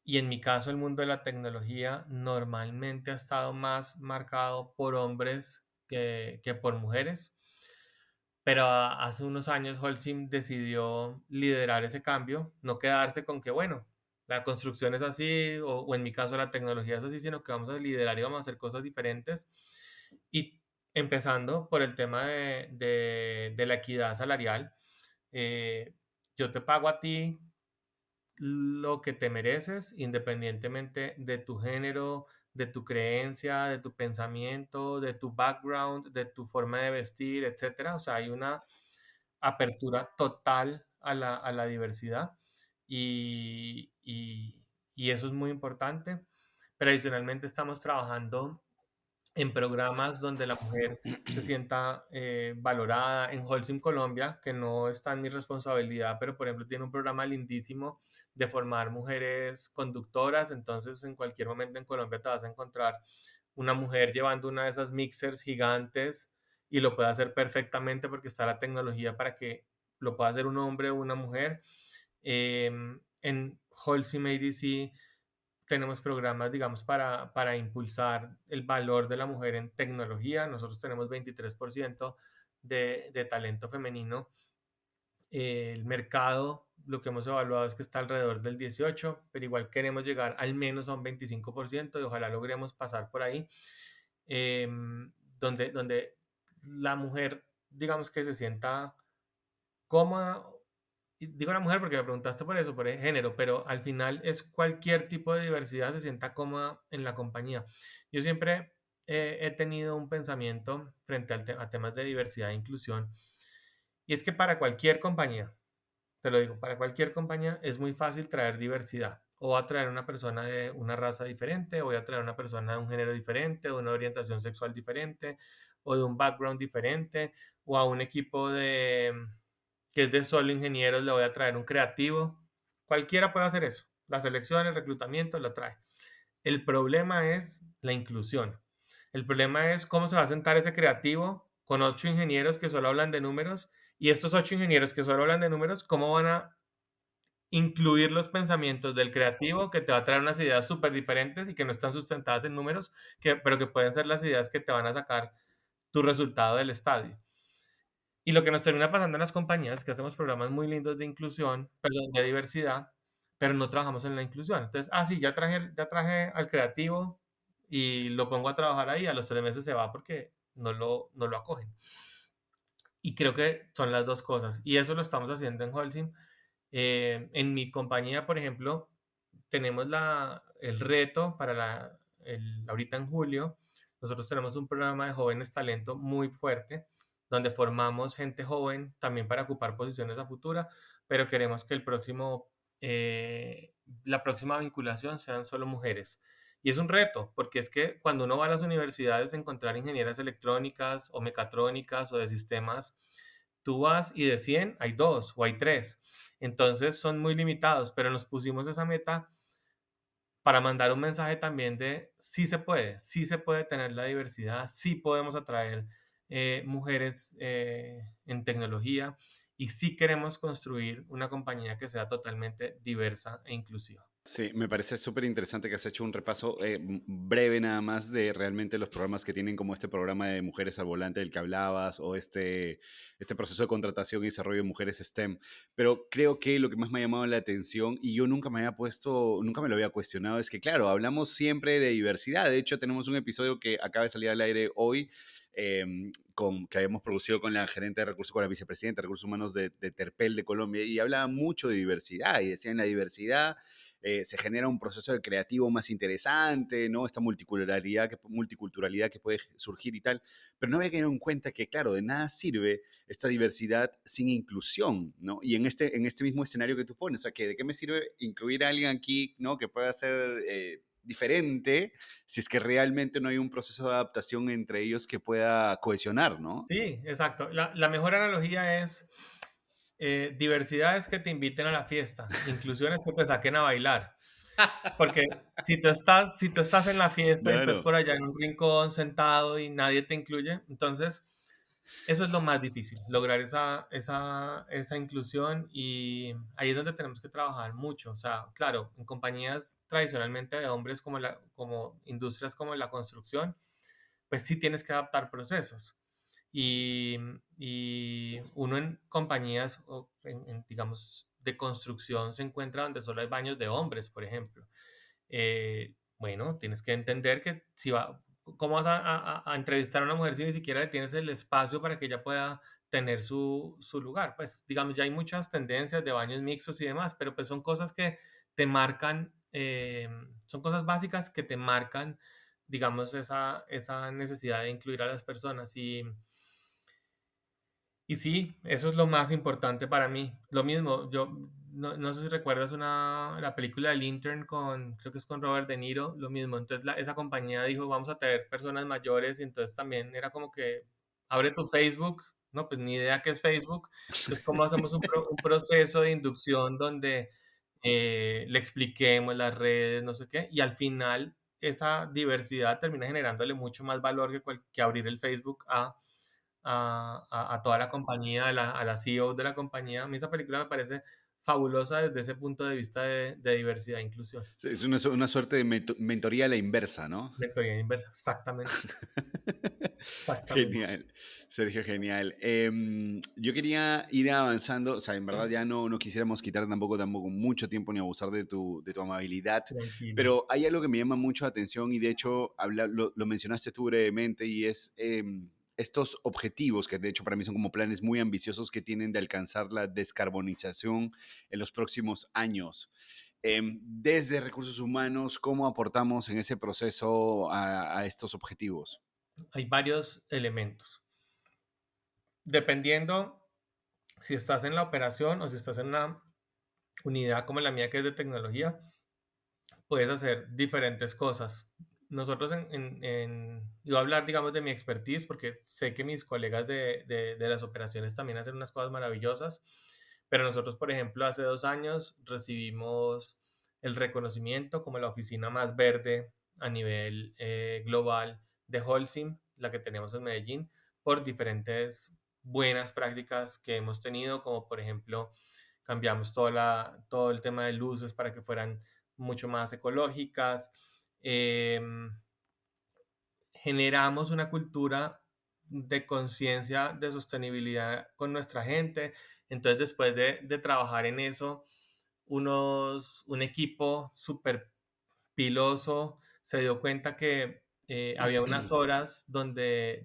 y en mi caso el mundo de la tecnología normalmente ha estado más marcado por hombres que por mujeres, pero hace unos años Holcim decidió liderar ese cambio, no quedarse con que, bueno, la construcción es así o en mi caso la tecnología es así, sino que vamos a liderar y vamos a hacer cosas diferentes. Y empezando por el tema de la equidad salarial, eh, yo te pago a ti lo que te mereces, independientemente de tu género, de tu creencia, de tu pensamiento, de tu background, de tu forma de vestir, etcétera. O sea, hay una apertura total a la diversidad y eso es muy importante. pero adicionalmente estamos trabajando en programas donde la mujer se sienta valorada. En Holcim Colombia, que no está en mi responsabilidad, pero por ejemplo tiene un programa lindísimo de formar mujeres conductoras, entonces en cualquier momento en Colombia te vas a encontrar una mujer llevando una de esas mixers gigantes y lo puede hacer perfectamente porque está la tecnología para que lo pueda hacer un hombre o una mujer. En Holcim ADC tenemos programas, digamos, para impulsar el valor de la mujer en tecnología. Nosotros tenemos 23% de talento femenino. El mercado, lo que hemos evaluado es que está alrededor del 18%, pero igual queremos llegar al menos a un 25% y ojalá logremos pasar por ahí, donde la mujer, digamos que se sienta cómoda. Y digo la mujer porque me preguntaste por eso, por el género, pero al final es cualquier tipo de diversidad se sienta cómoda en la compañía. Yo siempre he tenido un pensamiento frente a temas de diversidad e inclusión, y es que para cualquier compañía, te lo digo, para cualquier compañía es muy fácil traer diversidad. O voy a traer una persona de una raza diferente, o voy a traer una persona de un género diferente, de una orientación sexual diferente, o de un background diferente, o a un equipo que es de solo ingenieros le voy a traer un creativo. Cualquiera puede hacer eso. La selección, el reclutamiento lo trae. El problema es la inclusión. El problema es cómo se va a sentar ese creativo con 8 ingenieros que solo hablan de números, y estos 8 ingenieros que solo hablan de números, ¿cómo van a incluir los pensamientos del creativo que te va a traer unas ideas súper diferentes y que no están sustentadas en números, pero que pueden ser las ideas que te van a sacar tu resultado del estadio? Y lo que nos termina pasando en las compañías es que hacemos programas muy lindos de inclusión, perdón, de diversidad, pero no trabajamos en la inclusión. Entonces, sí, ya traje al creativo y lo pongo a trabajar ahí, a los 3 meses se va porque no lo acogen. Y creo que son las dos cosas. Y eso lo estamos haciendo en Holcim. En mi compañía, por ejemplo, tenemos el reto para ahorita en julio. Nosotros tenemos un programa de jóvenes talento muy fuerte, donde formamos gente joven también para ocupar posiciones a futura, pero queremos que la próxima vinculación sean solo mujeres. Y es un reto, porque es que cuando uno va a las universidades a encontrar ingenieras electrónicas o mecatrónicas o de sistemas, tú vas y de 100 hay 2 o hay 3. Entonces son muy limitados, pero nos pusimos esa meta para mandar un mensaje también de sí se puede tener la diversidad, sí podemos atraer mujeres en tecnología, y sí queremos construir una compañía que sea totalmente diversa e inclusiva. Sí, me parece súper interesante que has hecho un repaso breve nada más de realmente los programas que tienen, como este programa de Mujeres al Volante del que hablabas, o este proceso de contratación y desarrollo de mujeres STEM. Pero creo que lo que más me ha llamado la atención, y yo nunca me había puesto, nunca me lo había cuestionado, es que claro, hablamos siempre de diversidad. De hecho, tenemos un episodio que acaba de salir al aire hoy, que habíamos producido con la gerente de recursos, con la vicepresidenta de recursos humanos de Terpel de Colombia, y hablaba mucho de diversidad, y decían la diversidad se genera un proceso de creativo más interesante, ¿no? Esta multiculturalidad que puede surgir y tal, pero no había tenido en cuenta que, claro, de nada sirve esta diversidad sin inclusión, ¿no? Y en este mismo escenario que tú pones, o sea, que ¿de qué me sirve incluir a alguien aquí, ¿no? Que pueda ser diferente si es que realmente no hay un proceso de adaptación entre ellos que pueda cohesionar, ¿no? Sí, exacto. La mejor analogía es diversidad es que te inviten a la fiesta, inclusión es que te saquen a bailar. Porque si tú estás en la fiesta y estás Claro. por allá en un rincón sentado y nadie te incluye, entonces eso es lo más difícil, lograr esa inclusión, y ahí es donde tenemos que trabajar mucho. O sea, claro, en compañías tradicionalmente de hombres como industrias como la construcción, pues sí tienes que adaptar procesos. Y, y uno en compañías, o digamos, de construcción se encuentra donde solo hay baños de hombres, por ejemplo. Bueno, tienes que entender que ¿cómo vas a entrevistar a una mujer si ni siquiera le tienes el espacio para que ella pueda tener su lugar? Pues, digamos, ya hay muchas tendencias de baños mixtos y demás, pero pues son cosas que te marcan, son cosas básicas que te marcan, digamos, esa necesidad de incluir a las personas. Y sí, eso es lo más importante para mí. Lo mismo, yo no sé si recuerdas la película del Intern creo que es con Robert De Niro, lo mismo. Entonces esa compañía dijo, vamos a tener personas mayores y entonces también era como que abre tu Facebook, no, pues ni idea qué es Facebook. Entonces, ¿cómo hacemos un proceso de inducción donde le expliquemos las redes, no sé qué? Y al final esa diversidad termina generándole mucho más valor que abrir el Facebook a toda la compañía, a la CEO de la compañía. A mí esa película me parece fabulosa desde ese punto de vista de diversidad e inclusión. Sí, es una suerte de mentoría a la inversa, ¿no? Mentoría inversa, exactamente, exactamente. Genial, Sergio, genial. Yo quería ir avanzando, o sea, en verdad ya no quisiéramos quitar tampoco mucho tiempo ni abusar de tu amabilidad, Tranquilo. pero hay algo que me llama mucho la atención y de hecho lo mencionaste tú brevemente y es estos objetivos que de hecho para mí son como planes muy ambiciosos que tienen de alcanzar la descarbonización en los próximos años. Desde recursos humanos, ¿cómo aportamos en ese proceso a estos objetivos? Hay varios elementos. Dependiendo si estás en la operación o si estás en una unidad como la mía que es de tecnología, puedes hacer diferentes cosas. Nosotros yo voy a hablar, digamos, de mi expertise, porque sé que mis colegas de las operaciones también hacen unas cosas maravillosas, pero nosotros, por ejemplo, hace 2 años recibimos el reconocimiento como la oficina más verde a nivel global de Holcim, la que tenemos en Medellín, por diferentes buenas prácticas que hemos tenido, como por ejemplo, cambiamos todo el tema de luces para que fueran mucho más ecológicas. Generamos una cultura de conciencia de sostenibilidad con nuestra gente. Entonces, después de trabajar en eso, un equipo súper piloso se dio cuenta que había unas horas donde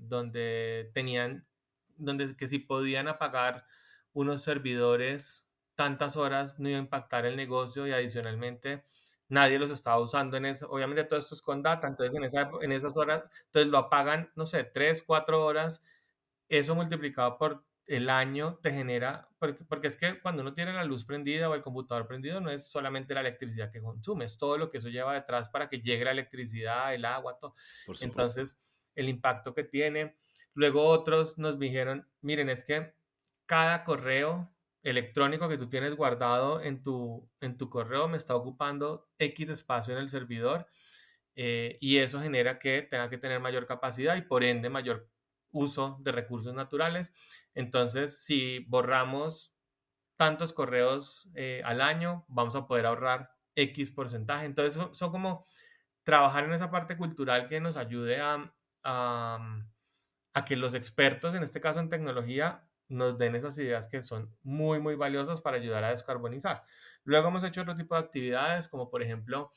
que si podían apagar unos servidores tantas horas no iba a impactar el negocio y adicionalmente nadie los estaba usando en eso. Obviamente todo esto es con data, entonces en esas horas, entonces lo apagan, no sé, 3, 4 horas. Eso multiplicado por el año te genera, porque es que cuando uno tiene la luz prendida o el computador prendido, no es solamente la electricidad que consume, es todo lo que eso lleva detrás para que llegue la electricidad, el agua, todo. Por supuesto. Entonces, el impacto que tiene. Luego otros nos dijeron, miren, es que cada correo electrónico que tú tienes guardado en tu correo me está ocupando X espacio en el servidor, y eso genera que tenga que tener mayor capacidad y por ende mayor uso de recursos naturales. Entonces, si borramos tantos correos al año, vamos a poder ahorrar X porcentaje. Entonces, son como trabajar en esa parte cultural que nos ayude a, a que los expertos, en este caso en tecnología, nos den esas ideas que son muy, muy valiosas para ayudar a descarbonizar. Luego hemos hecho otro tipo de actividades, como por ejemplo,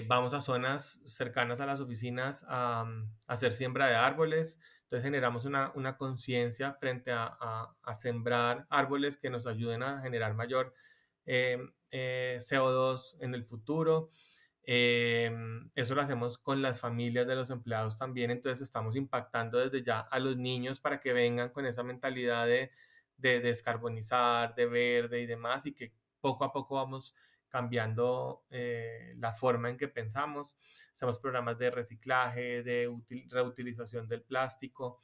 vamos a zonas cercanas a las oficinas a hacer siembra de árboles. Entonces generamos una conciencia frente a sembrar árboles que nos ayuden a generar mayor CO2 en el futuro. Eso lo hacemos con las familias de los empleados también, entonces estamos impactando desde ya a los niños para que vengan con esa mentalidad de descarbonizar, de verde y demás, y que poco a poco vamos cambiando la forma en que pensamos. Hacemos programas de reciclaje, de reutilización del plástico.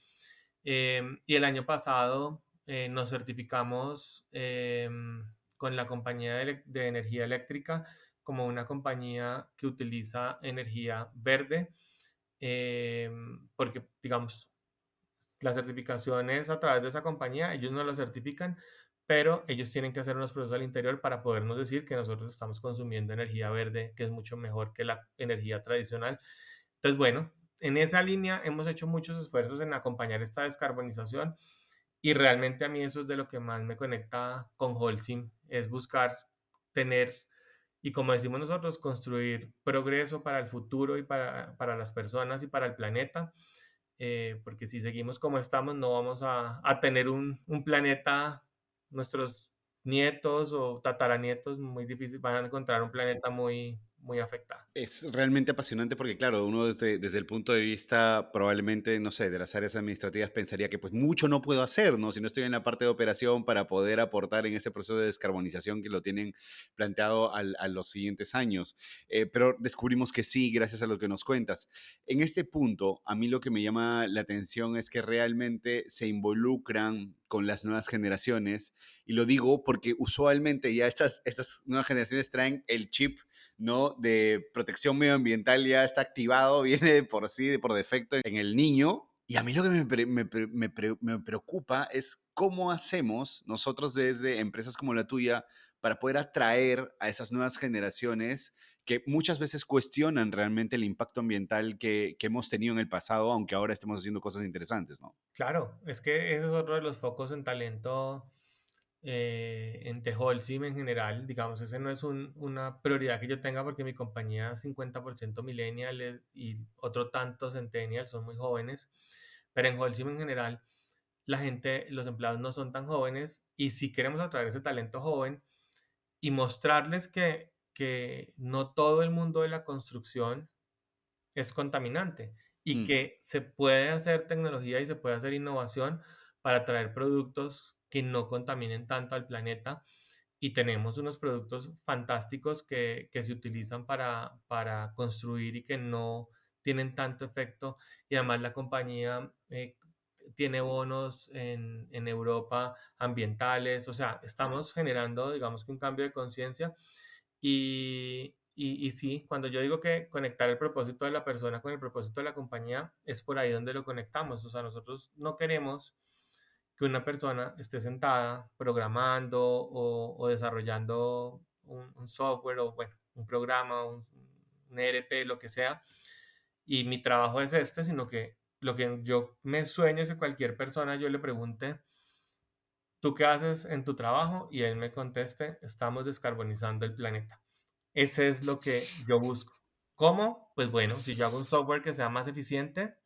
Y el año pasado nos certificamos con la compañía de energía eléctrica como una compañía que utiliza energía verde, porque, digamos, la certificación es a través de esa compañía, ellos no la certifican, pero ellos tienen que hacer unos procesos al interior para podernos decir que nosotros estamos consumiendo energía verde, que es mucho mejor que la energía tradicional. Entonces, bueno, en esa línea hemos hecho muchos esfuerzos en acompañar esta descarbonización y realmente a mí eso es de lo que más me conecta con Holcim, es buscar tener y como decimos nosotros, construir progreso para el futuro y para las personas y para el planeta, porque si seguimos como estamos no vamos a tener un planeta, nuestros nietos o tataranietos, muy difícil, van a encontrar un planeta muy, muy afectada. Es realmente apasionante porque, claro, uno desde el punto de vista probablemente, no sé, de las áreas administrativas pensaría que pues mucho no puedo hacer, ¿no? Si no estoy en la parte de operación para poder aportar en ese proceso de descarbonización que lo tienen planteado a los siguientes años. Pero descubrimos que sí, gracias a lo que nos cuentas. En este punto, a mí lo que me llama la atención es que realmente se involucran con las nuevas generaciones. Y lo digo porque usualmente ya estas nuevas generaciones traen el chip, ¿no? De protección medioambiental ya está activado, viene de por sí, de por defecto en el niño. Y a mí lo que me preocupa es cómo hacemos nosotros desde empresas como la tuya para poder atraer a esas nuevas generaciones que muchas veces cuestionan realmente el impacto ambiental que hemos tenido en el pasado, aunque ahora estemos haciendo cosas interesantes, ¿no? Claro, es que ese es otro de los focos en talento en Teholcim en general. Digamos, ese no es una prioridad que yo tenga porque mi compañía es 50% millennial y otro tanto centennial, son muy jóvenes, pero en Holcim en general la gente, los empleados no son tan jóvenes y si queremos atraer ese talento joven y mostrarles que no todo el mundo de la construcción es contaminante y Mm. que se puede hacer tecnología y se puede hacer innovación para traer productos que no contaminen tanto al planeta. Y tenemos unos productos fantásticos que se utilizan para construir y que no tienen tanto efecto. Y además la compañía tiene bonos en Europa ambientales. O sea, estamos generando, digamos que un cambio de conciencia y sí, cuando yo digo que conectar el propósito de la persona con el propósito de la compañía, es por ahí donde lo conectamos. O sea, nosotros no queremos que una persona esté sentada programando o desarrollando un software o, bueno, un programa, un ERP, lo que sea, y mi trabajo es este, sino que lo que yo me sueño es que cualquier persona yo le pregunte, ¿tú qué haces en tu trabajo? Y él me conteste, estamos descarbonizando el planeta. Ese es lo que yo busco. ¿Cómo? Pues bueno, si yo hago un software que sea más eficiente,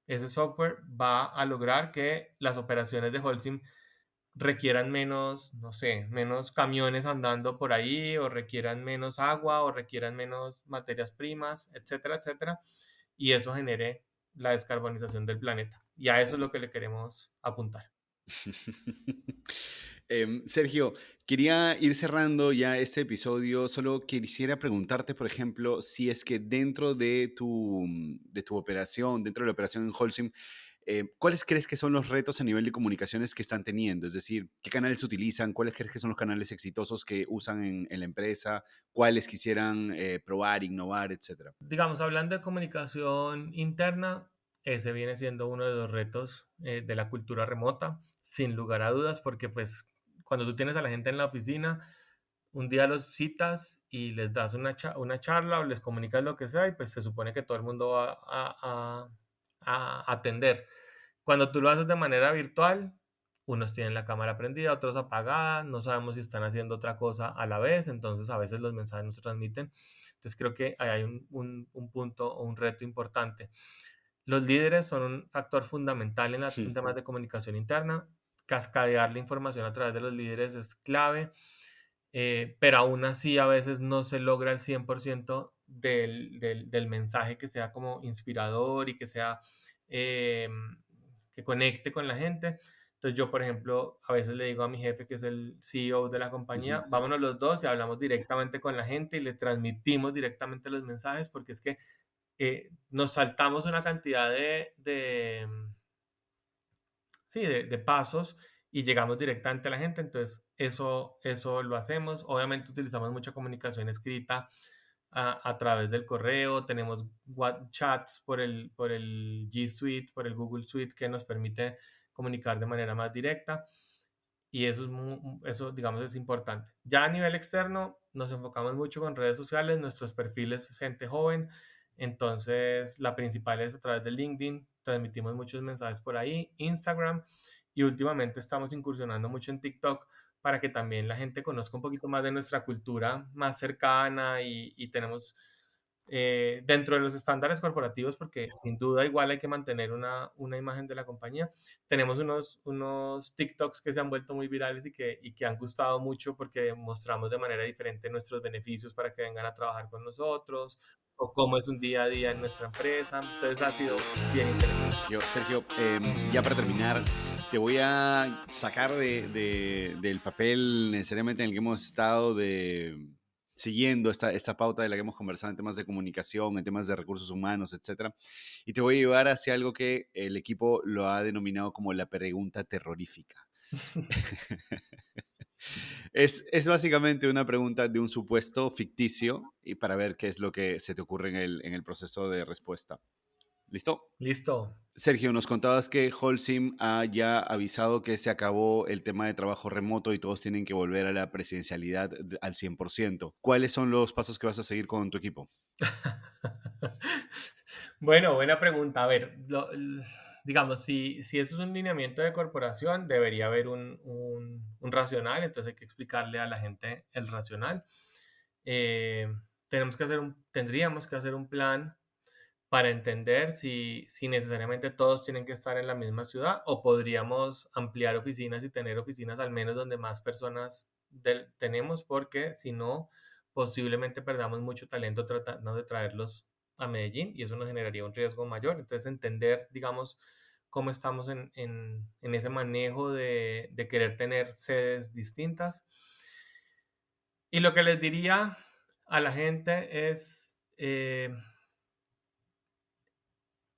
ese software va a lograr que las operaciones de Holcim requieran menos, no sé, menos camiones andando por ahí, o requieran menos agua, o requieran menos materias primas, etcétera, etcétera, y eso genere la descarbonización del planeta. Y a eso es lo que le queremos apuntar. Sergio, quería ir cerrando ya este episodio. Solo quisiera preguntarte, por ejemplo, si es que dentro de tu operación, dentro de la operación en Holcim, ¿cuáles crees que son los retos a nivel de comunicaciones que están teniendo? Es decir, ¿qué canales utilizan? ¿Cuáles crees que son los canales exitosos que usan en la empresa? ¿Cuáles quisieran probar, innovar, etcétera? Digamos, hablando de comunicación interna, ese viene siendo uno de los retos de la cultura remota, sin lugar a dudas, porque pues cuando tú tienes a la gente en la oficina, un día los citas y les das una charla o les comunicas lo que sea y pues se supone que todo el mundo va a atender. Cuando tú lo haces de manera virtual, unos tienen la cámara prendida, otros apagada, no sabemos si están haciendo otra cosa a la vez, entonces a veces los mensajes no se transmiten. Entonces creo que ahí hay un punto o un reto importante. Los líderes son un factor fundamental en temas de comunicación interna. Cascadear la información a través de los líderes es clave, pero aún así a veces no se logra el 100% del mensaje que sea como inspirador y que sea eh, que conecte con la gente. Entonces yo, por ejemplo, a veces le digo a mi jefe, que es el CEO de la Ujú. compañía, vámonos los dos y hablamos directamente con la gente y le transmitimos directamente los mensajes, porque es que nos saltamos una cantidad sí, de pasos y llegamos directamente a la gente. Entonces, eso lo hacemos. Obviamente utilizamos mucha comunicación escrita a través del correo. Tenemos chats por el G Suite, por el Google Suite, que nos permite comunicar de manera más directa. Y eso, eso, digamos, es importante. Ya a nivel externo, nos enfocamos mucho con redes sociales. Nuestros perfiles es gente joven. Entonces, la principal es a través de LinkedIn. Transmitimos muchos mensajes por ahí, Instagram. Y últimamente estamos incursionando mucho en TikTok para que también la gente conozca un poquito más de nuestra cultura más cercana y tenemos dentro de los estándares corporativos, porque sin duda igual hay que mantener una imagen de la compañía. Tenemos unos TikToks que se han vuelto muy virales y que han gustado mucho porque mostramos de manera diferente nuestros beneficios para que vengan a trabajar con nosotros o cómo es un día a día en nuestra empresa. Entonces ha sido bien interesante. Sergio, ya para terminar, te voy a sacar del papel necesariamente en el que hemos estado siguiendo esta pauta de la que hemos conversado en temas de comunicación, en temas de recursos humanos, etcétera, y te voy a llevar hacia algo que el equipo lo ha denominado como la pregunta terrorífica. Es básicamente una pregunta de un supuesto ficticio y para ver qué es lo que se te ocurre en el proceso de respuesta. ¿Listo? Listo. Sergio, nos contabas que Holcim ha ya avisado que se acabó el tema de trabajo remoto y todos tienen que volver a la presencialidad al 100%. ¿Cuáles son los pasos que vas a seguir con tu equipo? Bueno, buena pregunta. A ver, digamos, si eso es un lineamiento de corporación, debería haber un racional, entonces hay que explicarle a la gente el racional. Eh, tendríamos que hacer un plan para entender si necesariamente todos tienen que estar en la misma ciudad o podríamos ampliar oficinas y tener oficinas al menos donde más personas tenemos, porque si no, posiblemente perdamos mucho talento tratando de traerlos a Medellín y eso nos generaría un riesgo mayor. Entonces, entender, digamos, cómo estamos en ese manejo de querer tener sedes distintas. Y lo que les diría a la gente es...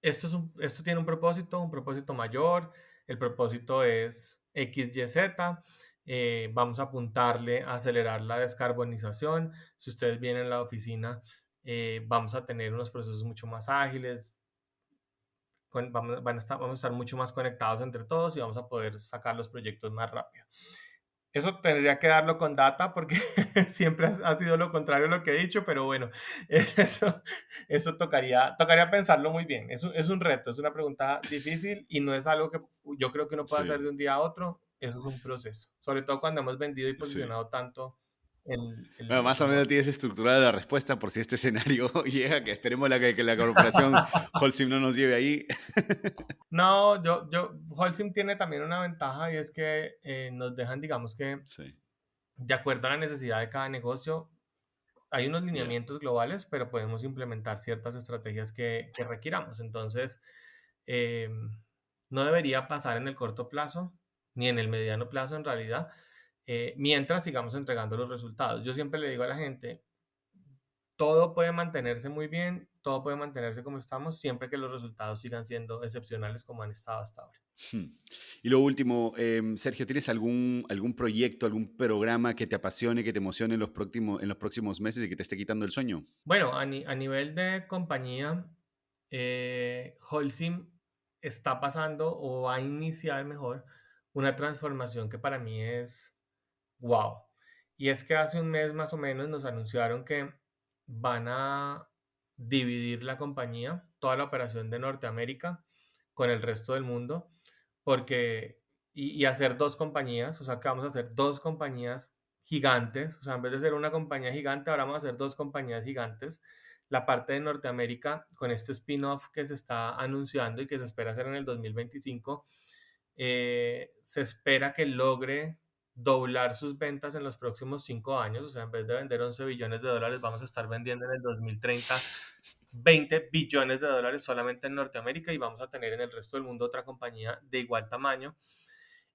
esto tiene un propósito mayor. El propósito es XYZ. Vamos a apuntarle a acelerar la descarbonización. Si ustedes vienen a la oficina, vamos a tener unos procesos mucho más ágiles. Vamos a estar mucho más conectados entre todos y vamos a poder sacar los proyectos más rápido. Eso tendría que darlo con data porque siempre ha sido lo contrario a lo que he dicho, pero bueno, eso tocaría pensarlo muy bien. Es un reto, es una pregunta difícil y no es algo que yo creo que uno puede hacer Sí, de un día a otro. Eso es un proceso, sobre todo cuando hemos vendido y sí. posicionado tanto Bueno, más o el menos Holcim. tienes estructurada la respuesta por si este escenario llega, que esperemos que la corporación Holcim no nos lleve ahí. No, Holcim tiene también una ventaja y es que nos dejan, digamos que, Sí, de acuerdo a la necesidad de cada negocio, hay unos ya. lineamientos globales, pero podemos implementar ciertas estrategias que requiramos. Entonces, eh, no debería pasar en el corto plazo, ni en el mediano plazo en realidad, mientras sigamos entregando los resultados. Yo siempre le digo a la gente, todo puede mantenerse muy bien, todo puede mantenerse como estamos, siempre que los resultados sigan siendo excepcionales como han estado hasta ahora. Hmm. Y lo último, Sergio, ¿tienes algún proyecto, algún programa que te apasione, que te emocione en los próximos meses y que te esté quitando el sueño? Bueno, a nivel de compañía, Holcim está pasando o va a iniciar mejor una transformación que para mí es wow. Y es que hace un mes más o menos nos anunciaron que van a dividir la compañía, toda la operación de Norteamérica con el resto del mundo, porque y hacer dos compañías, o sea, que vamos a hacer dos compañías gigantes, o sea, en vez de ser una compañía gigante, ahora vamos a hacer dos compañías gigantes. La parte de Norteamérica, con este spin-off que se está anunciando y que se espera hacer en el 2025, se espera que logre doblar sus ventas en los próximos 5 años, o sea, en vez de vender 11 billones de dólares, vamos a estar vendiendo en el 2030 20 billones de dólares solamente en Norteamérica y vamos a tener en el resto del mundo otra compañía de igual tamaño.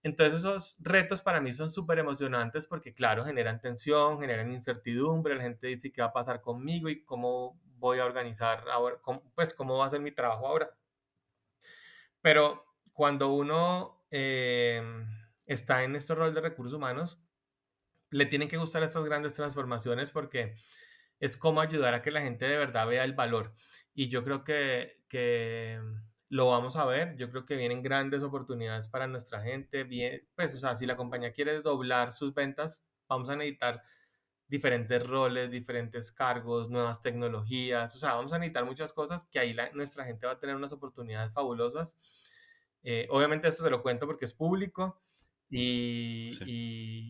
Entonces esos retos para mí son súper emocionantes porque claro, generan tensión, generan incertidumbre, la gente dice qué va a pasar conmigo y cómo voy a organizar ahora, pues cómo va a ser mi trabajo ahora. Pero cuando uno está en este rol de recursos humanos, le tienen que gustar estas grandes transformaciones porque es como ayudar a que la gente de verdad vea el valor. Y yo creo que lo vamos a ver. Yo creo que vienen grandes oportunidades para nuestra gente. Bien, pues, o sea, si la compañía quiere doblar sus ventas, vamos a necesitar diferentes roles, diferentes cargos, nuevas tecnologías. O sea, vamos a necesitar muchas cosas que ahí nuestra gente va a tener unas oportunidades fabulosas. Obviamente esto se lo cuento porque es público Sí.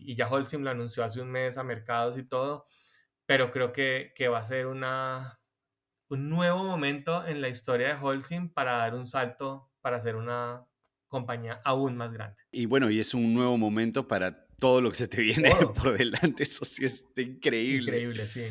y ya Holcim lo anunció hace un mes a mercados y todo, pero creo que va a ser un nuevo momento en la historia de Holcim para dar un salto, para ser una compañía aún más grande. Y bueno, y es un nuevo momento para todo lo que se te viene por delante. Eso sí está increíble. Increíble, sí.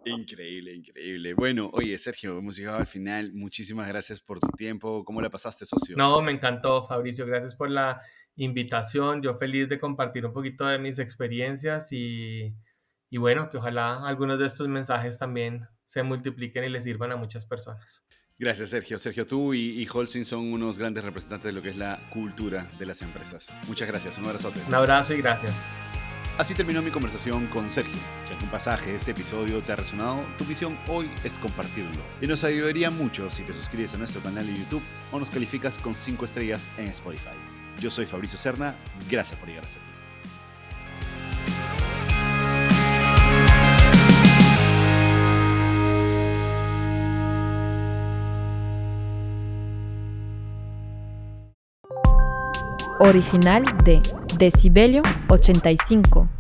Increíble, increíble. Bueno, oye, Sergio, hemos llegado al final. Muchísimas gracias por tu tiempo. ¿Cómo la pasaste, socio? No, me encantó, Fabricio. Gracias por la invitación. Yo feliz de compartir un poquito de mis experiencias y bueno, que ojalá algunos de estos mensajes también se multipliquen y les sirvan a muchas personas. Gracias, Sergio. Sergio, tú y Holcim son unos grandes representantes de lo que es la cultura de las empresas. Muchas gracias. Un abrazote. Un abrazo y gracias. Así terminó mi conversación con Sergio. Si algún pasaje de este episodio te ha resonado, tu misión hoy es compartirlo. Y nos ayudaría mucho si te suscribes a nuestro canal de YouTube o nos calificas con 5 estrellas en Spotify. Yo soy Fabricio Serna. Gracias por llegar a ser. Original de Decibelio 85.